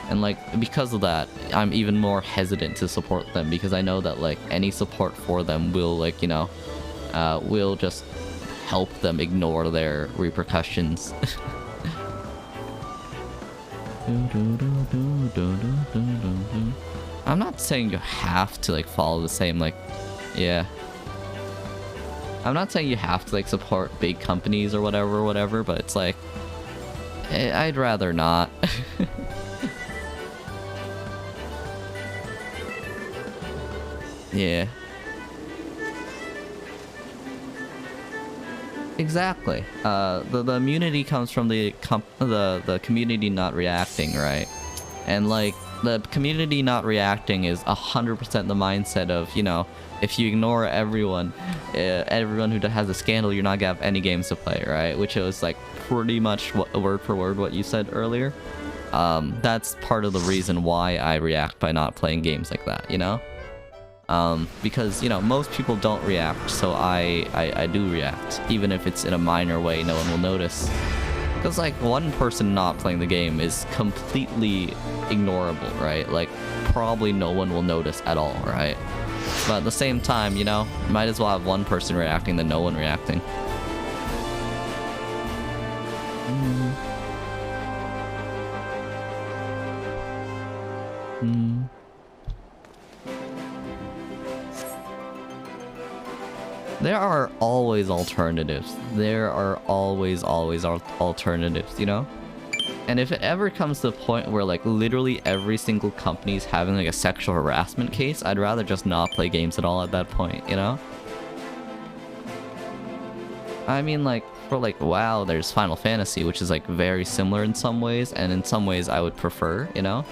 And like, because of that, I'm even more hesitant to support them because I know that like any support for them will like, you know, will just help them ignore their repercussions. I'm not saying you have to like follow the same like, yeah. I'm not saying you have to like support big companies or whatever, but it's like, I'd rather not. Yeah. Exactly. The immunity comes from the community not reacting, right? And like, the community not reacting is 100% the mindset of, you know, if you ignore everyone who has a scandal, you're not gonna have any games to play, right? Which was like pretty much word for word what you said earlier. That's part of the reason why I react by not playing games like that, you know? Because, you know, most people don't react, so I do react. Even if it's in a minor way, no one will notice. Because, like, one person not playing the game is completely ignorable, right? Like, probably no one will notice at all, right? But at the same time, you know, might as well have one person reacting than no one reacting. There are always alternatives. There are always alternatives, you know? And if it ever comes to the point where like literally every single company is having like a sexual harassment case, I'd rather just not play games at all at that point, you know? I mean, like, for like WoW, there's Final Fantasy, which is like very similar in some ways, and in some ways I would prefer, you know?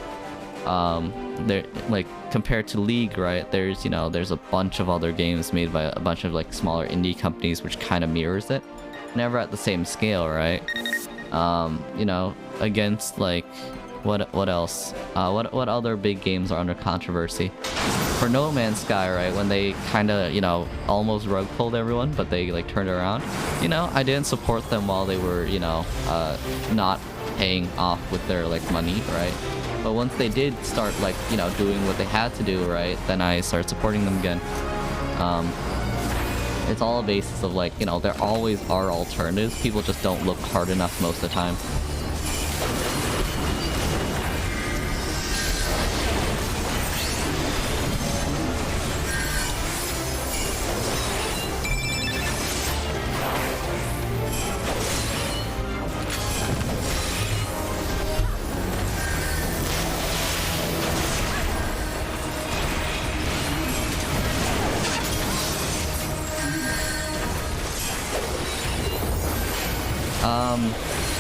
There, like, compared to League, right, there's, you know, there's a bunch of other games made by a bunch of like smaller indie companies which kind of mirrors it. Never at the same scale, right? You know, against like, what else? What other big games are under controversy? For No Man's Sky, right, when they kind of, you know, almost rug pulled everyone, but they like turned around, you know, I didn't support them while they were, you know, not paying off with their like money, right? But once they did start like, you know, doing what they had to do, right, then I started supporting them again. It's all a basis of like, you know, there always are alternatives. People just don't look hard enough most of the time.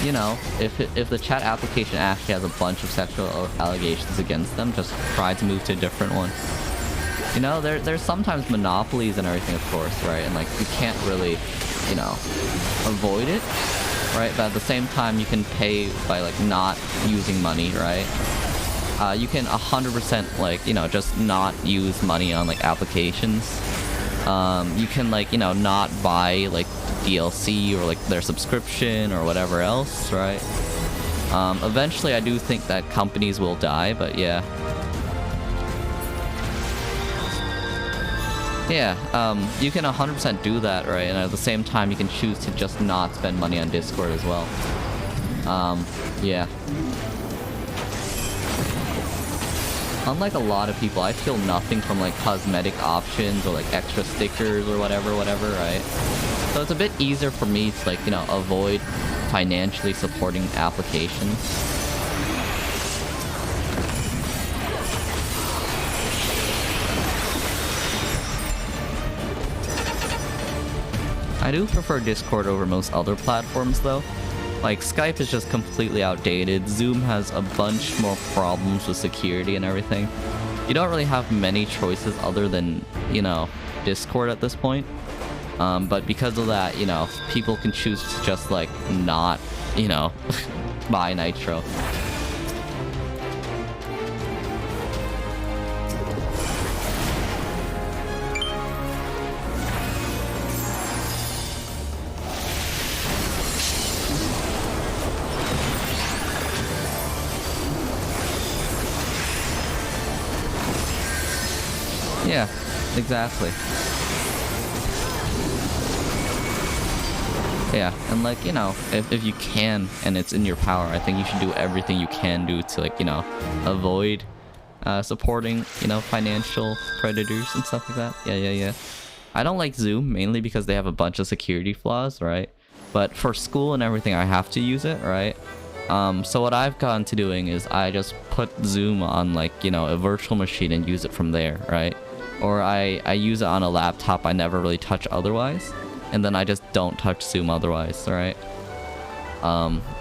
You know, if the chat application actually has a bunch of sexual allegations against them, just try to move to a different one. You know, there's sometimes monopolies and everything, of course, right? And like you can't really, you know, avoid it, right? But at the same time, you can pay by like not using money, right? You can 100% like, you know, just not use money on like applications. You can like, you know, not buy like DLC or like their subscription or whatever else, right? Eventually I do think that companies will die, but yeah. Yeah, you can 100% do that, right? And at the same time, you can choose to just not spend money on Discord as well. Yeah. Unlike a lot of people, I feel nothing from like cosmetic options or like extra stickers or whatever, right? So it's a bit easier for me to like, you know, avoid financially supporting applications. I do prefer Discord over most other platforms though. Like Skype is just completely outdated. Zoom has a bunch more problems with security and everything. You don't really have many choices other than, you know, Discord at this point. But because of that, you know, people can choose to just like not, you know, buy Nitro. Yeah, exactly. Yeah, and like, you know, if you can and it's in your power, I think you should do everything you can do to like, you know, avoid supporting, you know, financial predators and stuff like that. Yeah. I don't like Zoom mainly because they have a bunch of security flaws, right? But for school and everything, I have to use it, right? So what I've gotten to doing is I just put Zoom on like, you know, a virtual machine and use it from there, right? Or I use it on a laptop I never really touch otherwise, and then I just don't touch Zoom otherwise, right?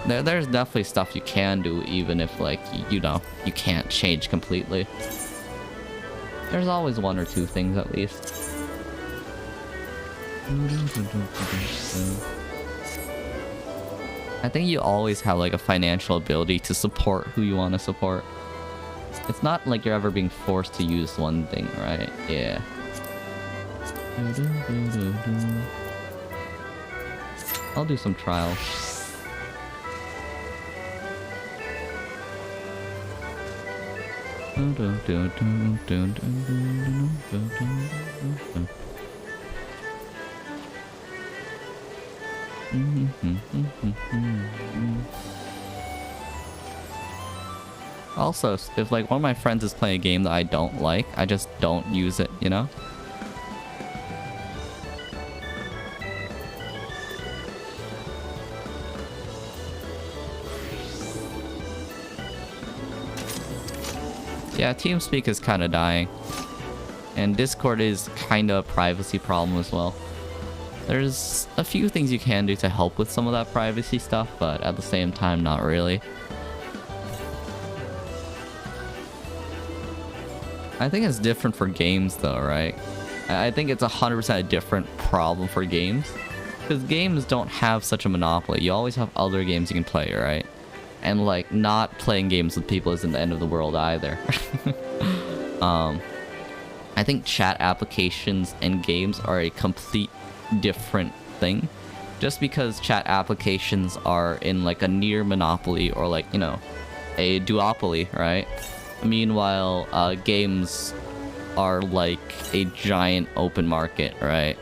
There's definitely stuff you can do even if like, you know, you can't change completely. There's always one or two things at least. I think you always have like a financial ability to support who you want to support. It's not like you're ever being forced to use one thing, right? Yeah. I'll do some trials. Also, if like one of my friends is playing a game that I don't like, I just don't use it, you know? Yeah, TeamSpeak is kind of dying. And Discord is kind of a privacy problem as well. There's a few things you can do to help with some of that privacy stuff, but at the same time, not really. I think it's different for games though, right? I think it's 100% a different problem for games. Because games don't have such a monopoly. You always have other games you can play, right? And like, not playing games with people isn't the end of the world either. I think chat applications and games are a complete different thing. Just because chat applications are in like a near monopoly or like, you know, a duopoly, right? Meanwhile, games are like a giant open market, right?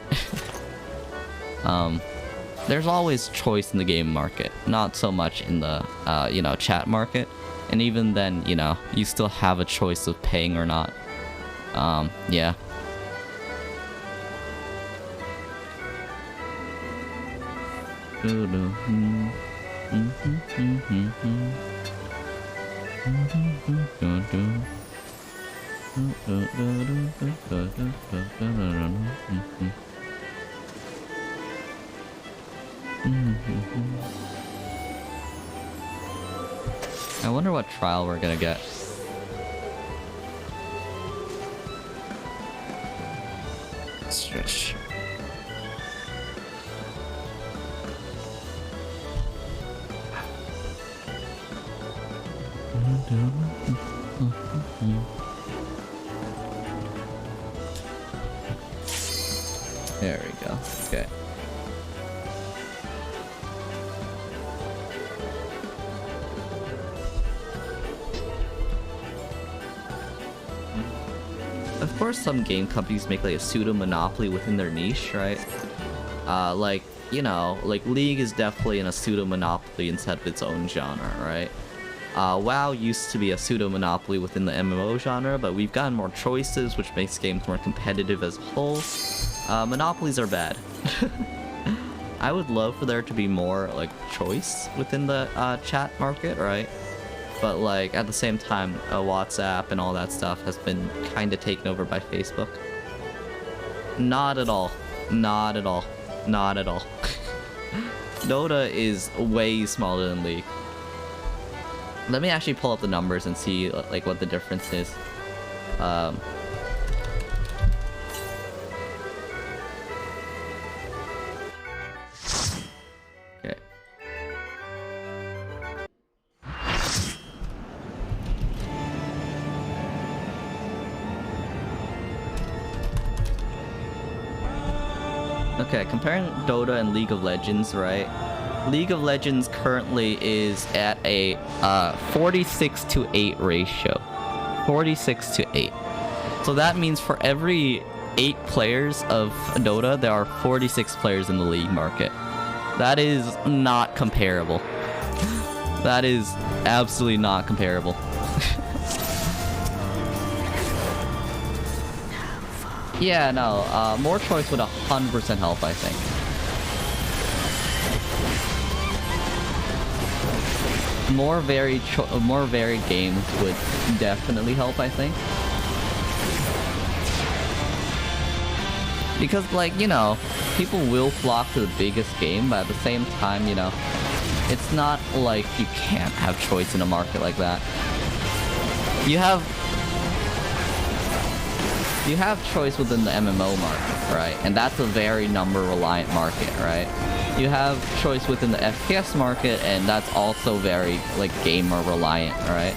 There's always choice in the game market, not so much in the, you know, chat market. And even then, you know, you still have a choice of paying or not. Yeah. I wonder what trial we're gonna get. Stretch. There we go. Okay. Of course, some game companies make like a pseudo monopoly within their niche, right? Like, you know, like League is definitely in a pseudo monopoly instead of its own genre, right? WoW used to be a pseudo monopoly within the MMO genre, but we've gotten more choices, which makes games more competitive as a whole. Monopolies are bad. I would love for there to be more like choice within the chat market, right? But like at the same time, WhatsApp and all that stuff has been kind of taken over by Facebook. Not at all. Not at all. Not at all. Dota is way smaller than League. Let me actually pull up the numbers and see like what the difference is. Okay. Okay, comparing Dota and League of Legends, right? League of Legends currently is at a 46-to-8 ratio. 46-to-8. So that means for every 8 players of Dota, there are 46 players in the League market. That is not comparable. That is absolutely not comparable. Yeah, no, more choice would 100% help, I think. More varied games would definitely help, I think. Because, like, you know, people will flock to the biggest game, but at the same time, you know, it's not like you can't have choice in a market like that. You have choice within the MMO market, right? And that's a very number-reliant market, right? You have choice within the FPS market, and that's also very, like, gamer-reliant, right?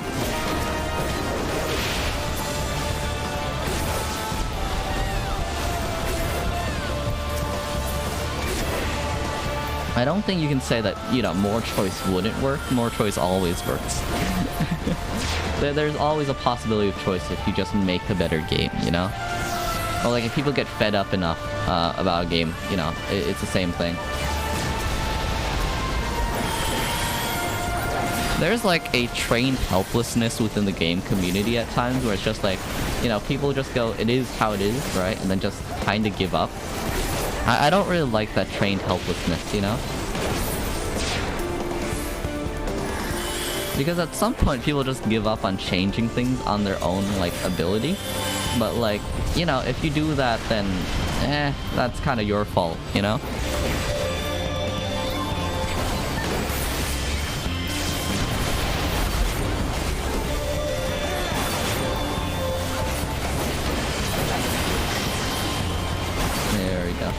I don't think you can say that, you know, more choice wouldn't work. More choice always works. There's always a possibility of choice if you just make a better game, you know? Or like if people get fed up enough about a game, you know, it's the same thing. There's like a trained helplessness within the game community at times where it's just like, you know, people just go, it is how it is, right? And then just kind of give up. I don't really like that trained helplessness, you know? Because at some point, people just give up on changing things on their own, like, ability. But, like, you know, if you do that, then, that's kind of your fault, you know? There we go.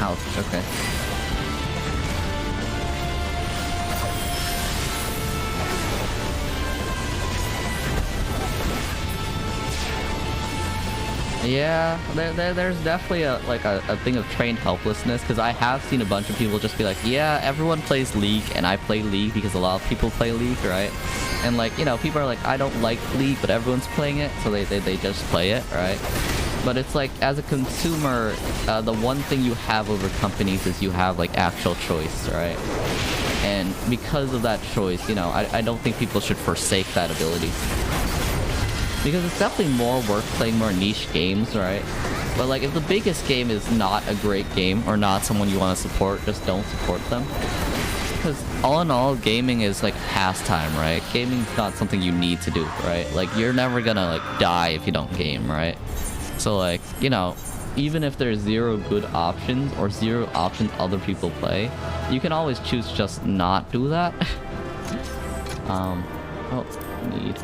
Ouch, okay. Yeah, there's definitely a thing of trained helplessness, because I have seen a bunch of people just be like, yeah, everyone plays League and I play League because a lot of people play League, right? And like, you know, people are like, I don't like League, but everyone's playing it, so they just play it, right? But it's like, as a consumer, the one thing you have over companies is you have like actual choice, right? And because of that choice, you know, I don't think people should forsake that ability. Because it's definitely more worth playing more niche games, right? But like, if the biggest game is not a great game or not someone you want to support, just don't support them. Because all in all, gaming is like pastime, right? Gaming's not something you need to do, right? Like, you're never gonna like die if you don't game, right? So like, you know, even if there's zero good options or zero options other people play, you can always choose just not do that. Oh, need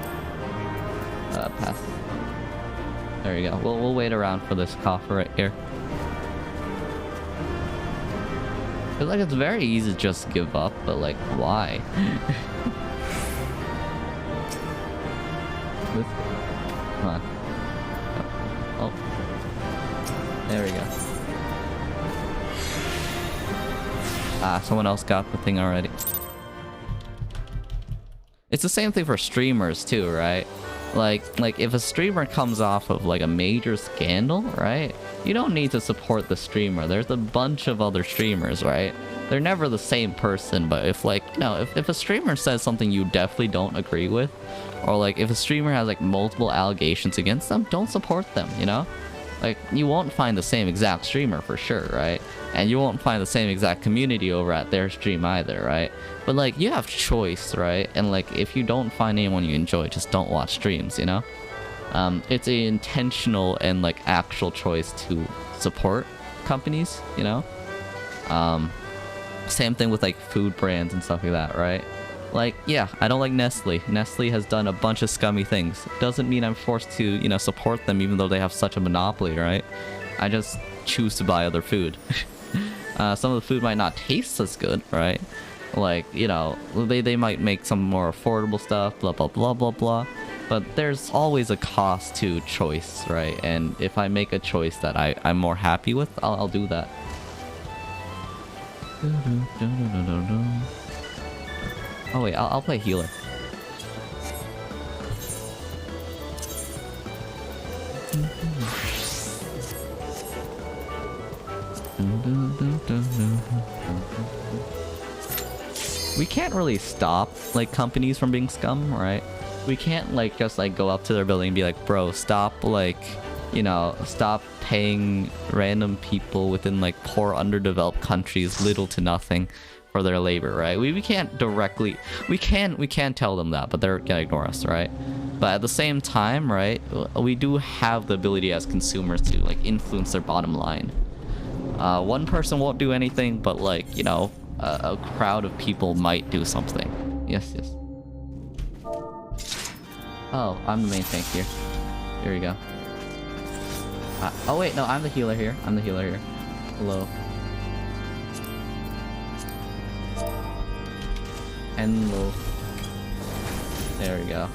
pass. There you go. We'll wait around for this coffer right here. Cause like it's very easy to just give up, but like why? Come on. Oh. There we go. Ah, someone else got the thing already. It's the same thing for streamers too, right? Like if a streamer comes off of like a major scandal, right? You don't need to support the streamer. There's a bunch of other streamers, right? They're never the same person, but if like, you know, if a streamer says something you definitely don't agree with, or like if a streamer has like multiple allegations against them, don't support them, you know? Like, you won't find the same exact streamer for sure, right? And you won't find the same exact community over at their stream either, right? But like, you have choice, right? And like, if you don't find anyone you enjoy, just don't watch streams, you know? It's an intentional and like actual choice to support companies, you know? Same thing with like food brands and stuff like that, right? Like, yeah, I don't like Nestle. Nestle has done a bunch of scummy things. Doesn't mean I'm forced to, you know, support them even though they have such a monopoly, right? I just choose to buy other food. Some of the food might not taste as good, right? Like, you know, they might make some more affordable stuff, blah, blah, blah, blah, blah. But there's always a cost to choice, right? And if I make a choice that I'm more happy with, I'll do that. Oh wait, I'll play healer. We can't really stop like companies from being scum, right? We can't like just like go up to their building and be like, bro, stop like, you know, stop paying random people within like poor underdeveloped countries little to nothing for their labor, right? We can't directly, we can tell them that, but they're gonna ignore us, right? But at the same time, right, we do have the ability as consumers to like influence their bottom line. One person won't do anything, but like, you know, a crowd of people might do something. Yes, yes. Oh, I'm the main tank here. Here we go. Oh wait, no, I'm the healer here. I'm the healer here. Hello. Hello. There we go.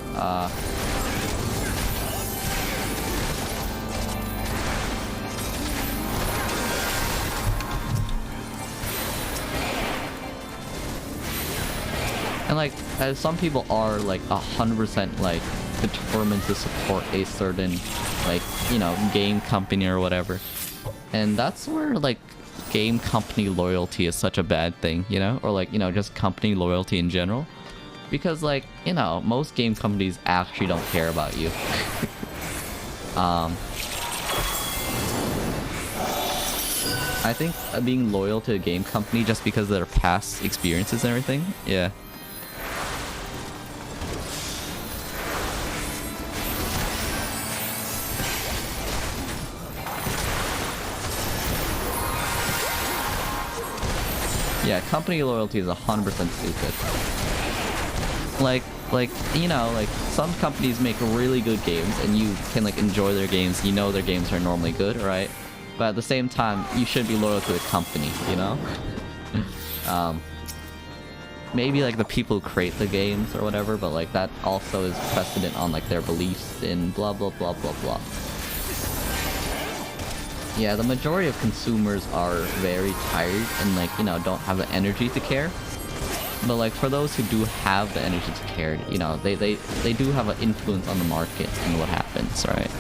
And like, some people are like 100% like determined to support a certain like, you know, game company or whatever. And that's where like game company loyalty is such a bad thing, you know? Or like, you know, just company loyalty in general. Because like, you know, most game companies actually don't care about you. I think being loyal to a game company just because of their past experiences and everything, yeah. Yeah, company loyalty is 100% stupid. Like, you know, like, some companies make really good games, and you can, like, enjoy their games, you know their games are normally good, right? But at the same time, you should be loyal to the company, you know? Maybe, like, the people who create the games or whatever, but, like, that also is precedent on, like, their beliefs in blah, blah, blah, blah, blah. Yeah, the majority of consumers are very tired and like, you know, don't have the energy to care. But like for those who do have the energy to care, you know, they do have an influence on the market and what happens, right?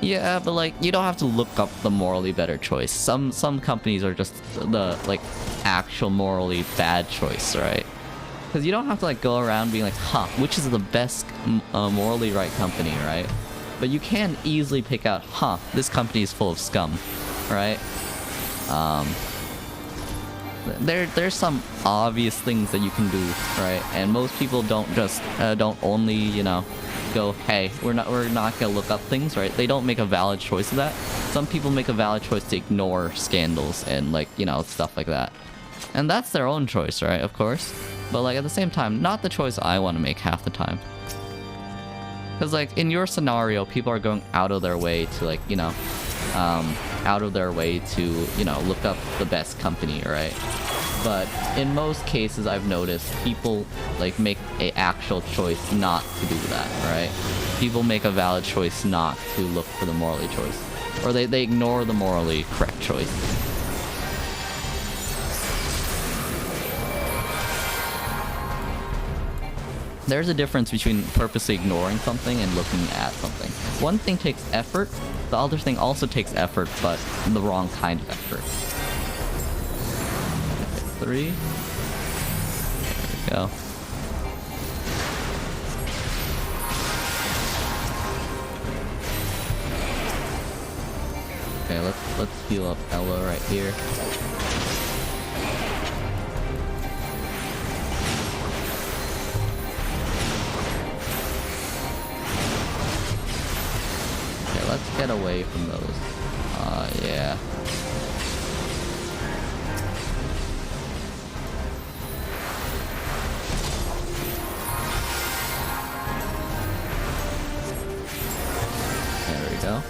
Yeah, but like you don't have to look up the morally better choice. Some companies are just the like actual morally bad choice, right? Because you don't have to like go around being like, huh, which is the best morally right company, right? But you can easily pick out, huh, this company is full of scum, right? there's some obvious things that you can do, right? And most people don't just don't only, you know, go, hey, we're not gonna look up things, right? They don't make a valid choice of that. Some people make a valid choice to ignore scandals and, like, you know, stuff like that. And that's their own choice, right? Of course. But, like, at the same time, not the choice I want to make half the time. Because, like, in your scenario, people are going out of their way to, like, you know, out of their way to, you know, look up the best company, right? But in most cases, I've noticed people, like, make a actual choice not to do that, right? People make a valid choice not to look for the morally choice. Or they ignore the morally correct choice. There's a difference between purposely ignoring something and looking at something. One thing takes effort, the other thing also takes effort, but the wrong kind of effort. Okay, 3. There we go. Okay, let's heal up Ella right here. Let's get away from those. Yeah. There we go.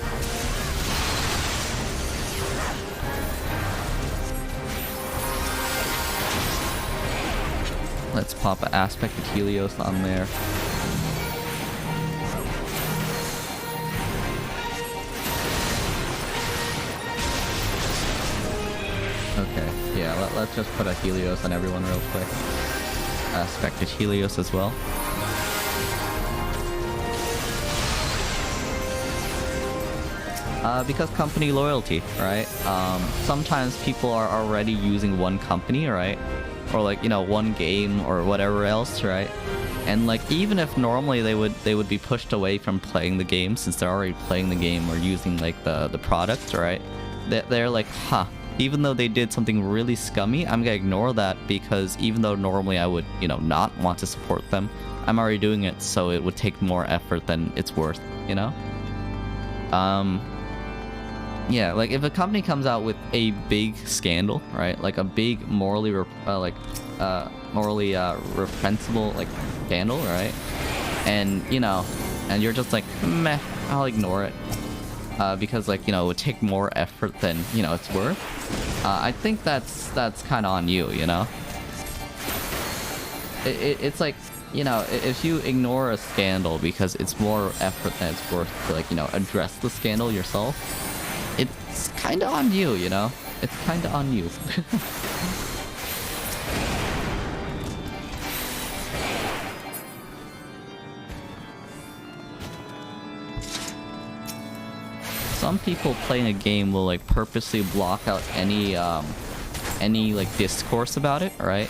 Let's pop an aspect of Helios on there. Okay, yeah, let's just put a Helios on everyone real quick. Aspected Helios as well. Because company loyalty, right? Sometimes people are already using one company, right? Or, like, you know, one game or whatever else, right? And, like, even if normally they would be pushed away from playing the game since they're already playing the game or using, like, the product, right? They're like, huh. Even though they did something really scummy, I'm gonna ignore that because even though normally I would, you know, not want to support them, I'm already doing it, so it would take more effort than it's worth, you know? Yeah, like, if a company comes out with a big scandal, right? Like a big morally reprehensible, like, scandal, right? And, you know, and you're just like, meh, I'll ignore it. Because, like, you know, it would take more effort than, you know, it's worth. I think that's kind of on you, you know? It's like, you know, if you ignore a scandal because it's more effort than it's worth to, like, you know, address the scandal yourself, it's kind of on you, you know? It's kind of on you. Some people playing a game will, like, purposely block out any like discourse about it, right?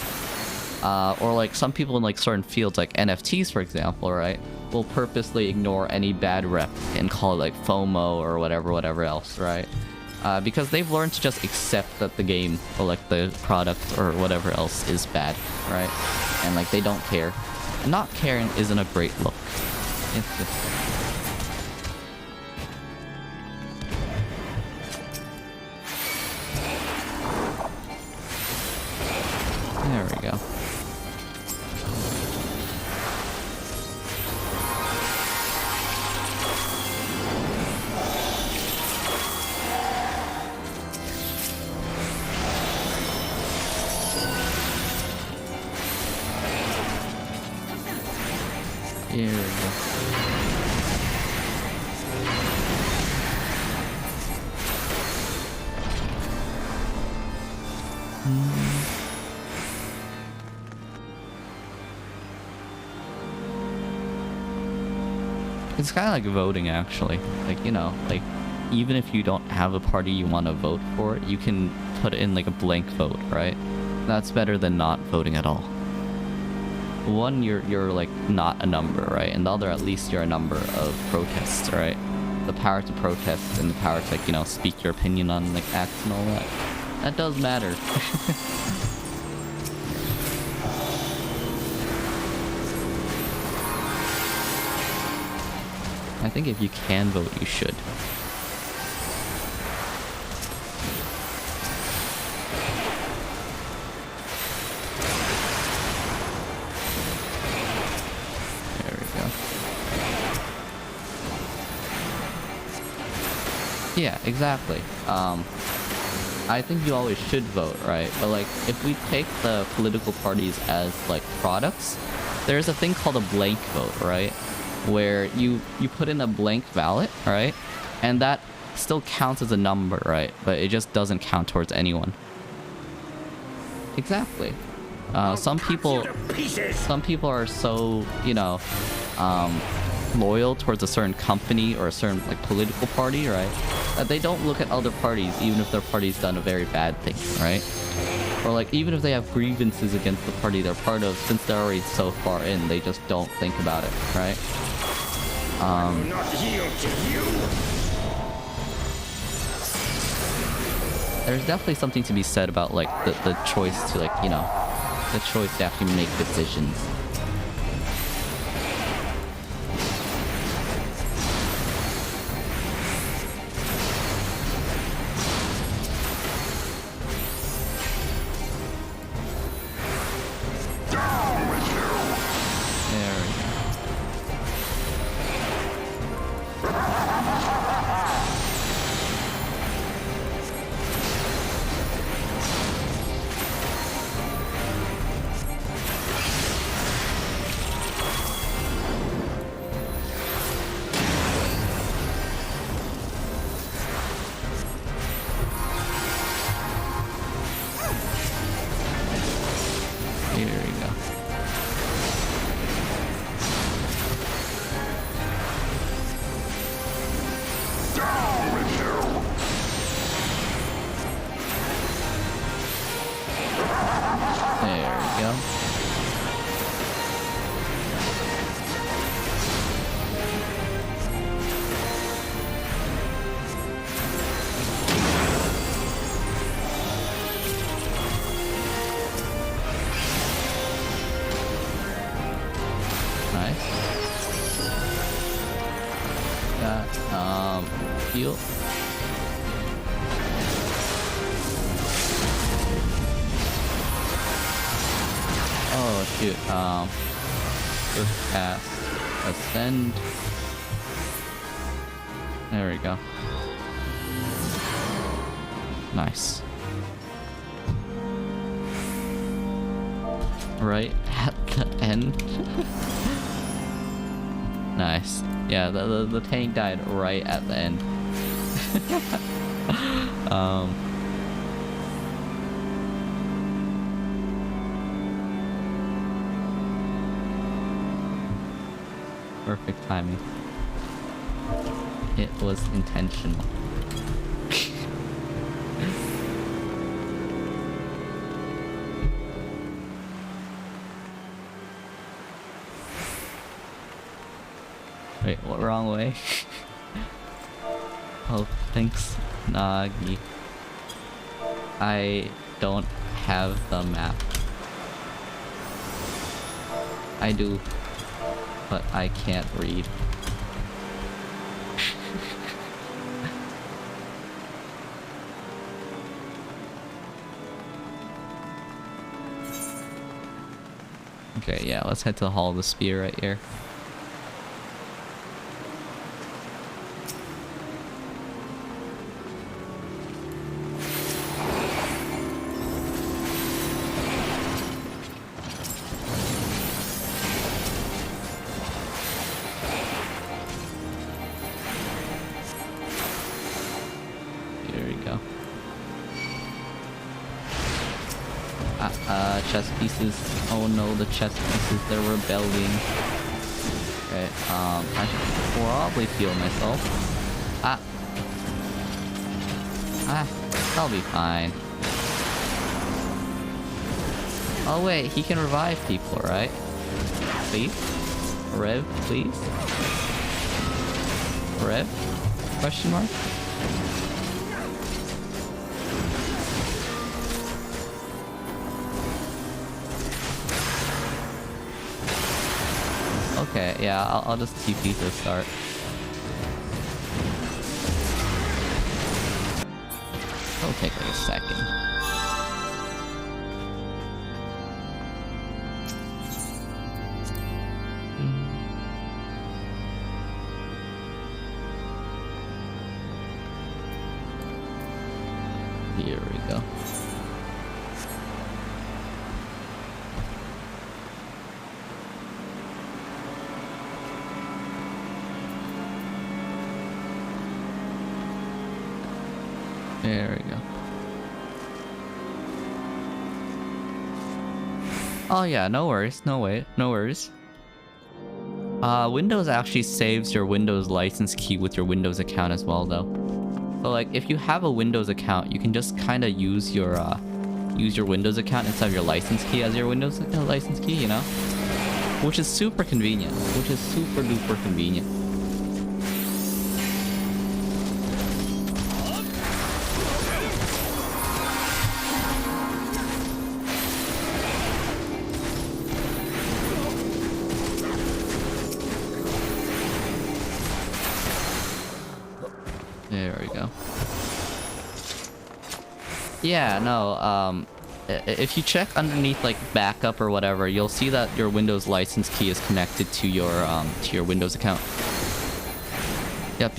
Or, like, some people in, like, certain fields, like NFTs, for example, right, will purposely ignore any bad rep and call it, like, FOMO or whatever else, right? Because they've learned to just accept that the game or, like, the product or whatever else is bad, right? And, like, they don't care. And not caring isn't a great look. It's just... There we go. Here we go. It's kind of like voting, actually. Like, you know, like, even if you don't have a party you want to vote for, you can put in, like, a blank vote, right? That's better than not voting at all. One, you're like, not a number, right? And the other, at least you're a number of protests, right? The power to protest and the power to, like, you know, speak your opinion on, like, acts and all that. That does matter. I think if you can vote, you should. There we go. Yeah, exactly. I think you always should vote, right? But like, if we take the political parties as like products, there's a thing called a blank vote, right? Where you put in a blank ballot, right? And that still counts as a number, right? But it just doesn't count towards anyone. Exactly. Some people are so, you know, loyal towards a certain company or a certain like political party, right? That they don't look at other parties even if their party's done a very bad thing, right? Or like even if they have grievances against the party they're part of, since they're already so far in, they just don't think about it, right? Not yield to you. There's definitely something to be said about like the choice to, like, you know, the choice to actually make decisions. Heal. Oh shoot, first cast, ascend. There we go. Nice. Right at the end. Nice. Yeah, the tank died right at the end. Perfect timing. It was intentional. Wait, what wrong way? Oh, thanks, Nagi. I don't have the map. I do, but I can't read. Okay, yeah, let's head to the Hall of the Spear right here. Chess pieces. Oh no, the chess pieces, they're rebelling. Okay, I should probably heal myself. I'll be fine. Oh wait, he can revive people, right? Please? Rev, please? Rev? Question mark? Okay, yeah, I'll just TP to start. It'll take like a second. Here we go. There we go. Oh yeah, no worries. No worries. Windows actually saves your Windows license key with your Windows account as well, though. So like, if you have a Windows account, you can just kind of use your Windows account instead of your license key as your Windows license key, you know? Which is super convenient. Which is super duper convenient. There we go. Yeah, no, if you check underneath like backup or whatever, you'll see that your Windows license key is connected to your Windows account. Yep.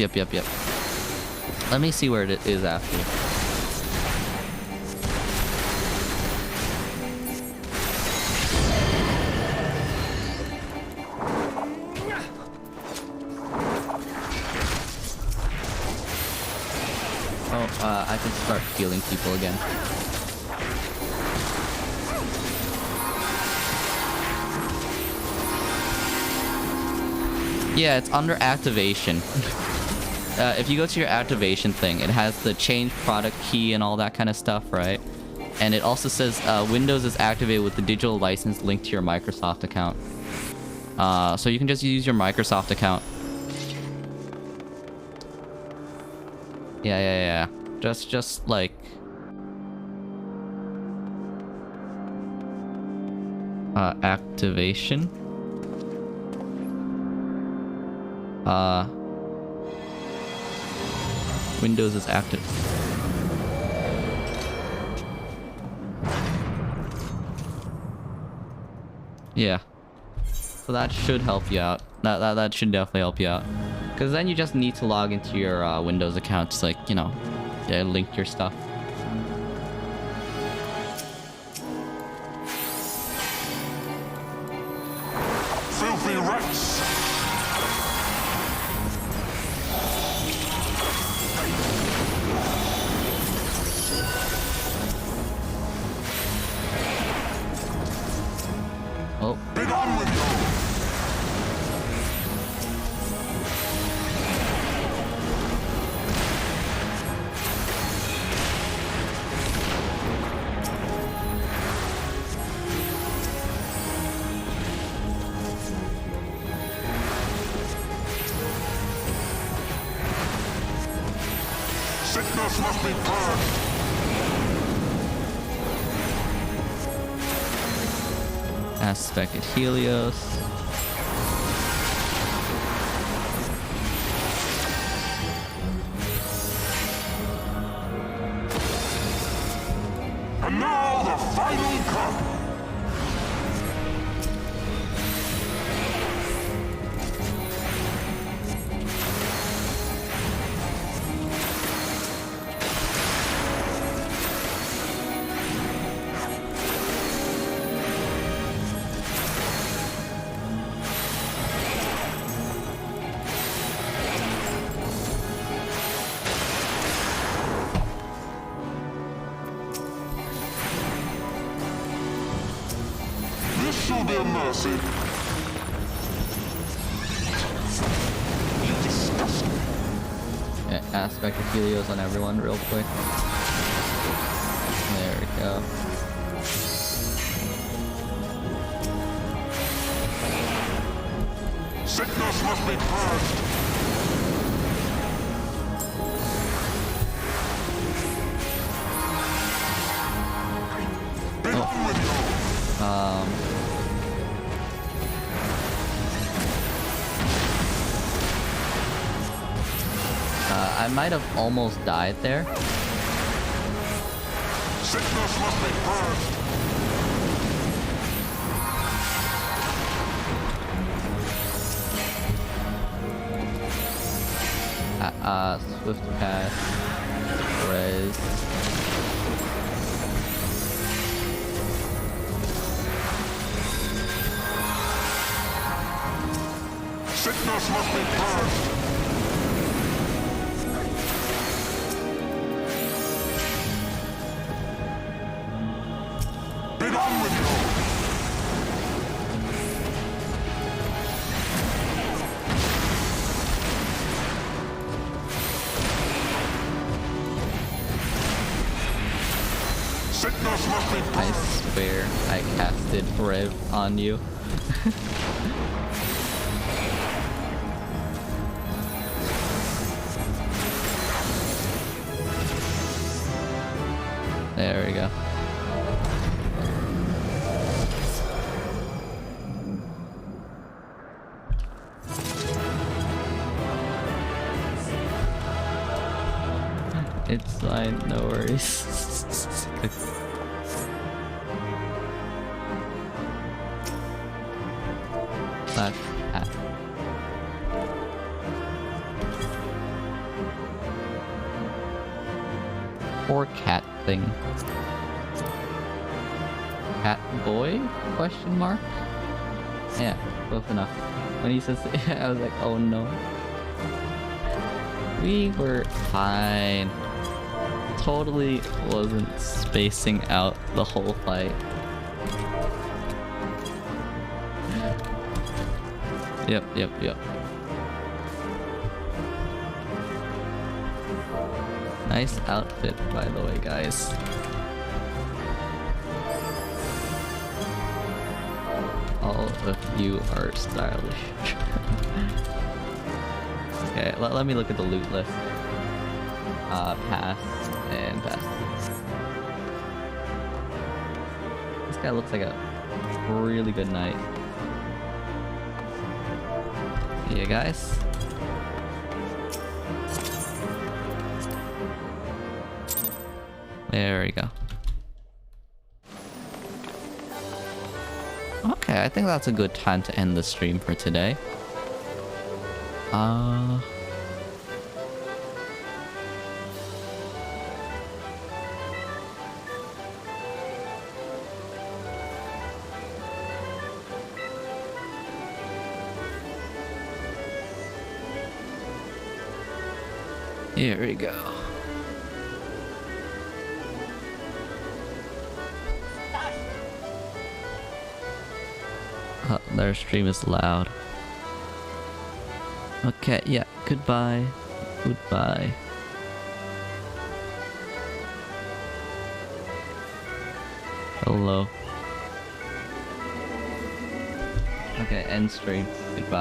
Let me see where it is after. I can start healing people again. Yeah, it's under activation. If you go to your activation thing, it has the change product key and all that kind of stuff, right? And it also says Windows is activated with the digital license linked to your Microsoft account. So you can just use your Microsoft account. Yeah. Just like... activation. Windows is active. Yeah. So that should help you out. That should definitely help you out. Because then you just need to log into your Windows account to, like, you know, link your stuff. Filthy rats! Oh. Be gone with you! Sickness must be purged! Aspect at Helios. And now the final cup! This shall be a mercy. You disgust me. Yeah, aspect of Helios on everyone real quick. There we go. Sickness must be purged. Be gone with you. I might have almost died there. Sickness must be purged. Swift pass. Res. Sickness must be purged. Be done with you. Sickness must be I purged. swear I casted Rev on you. There we go. It's fine, no worries. Slash hat. Or cat thing. Cat boy? Question mark? Yeah, close enough. When he says I was like, oh no. We were fine. Totally wasn't spacing out the whole fight. Yep. Nice outfit, by the way, guys. All of you are stylish. Okay, let me look at the loot list. Pass and pass. This guy looks like a really good knight. Yeah, guys. There we go. Okay, I think that's a good time to end the stream for today. Here we go. Their stream is loud. Okay, yeah, goodbye. Goodbye. Hello. Okay, end stream. Goodbye.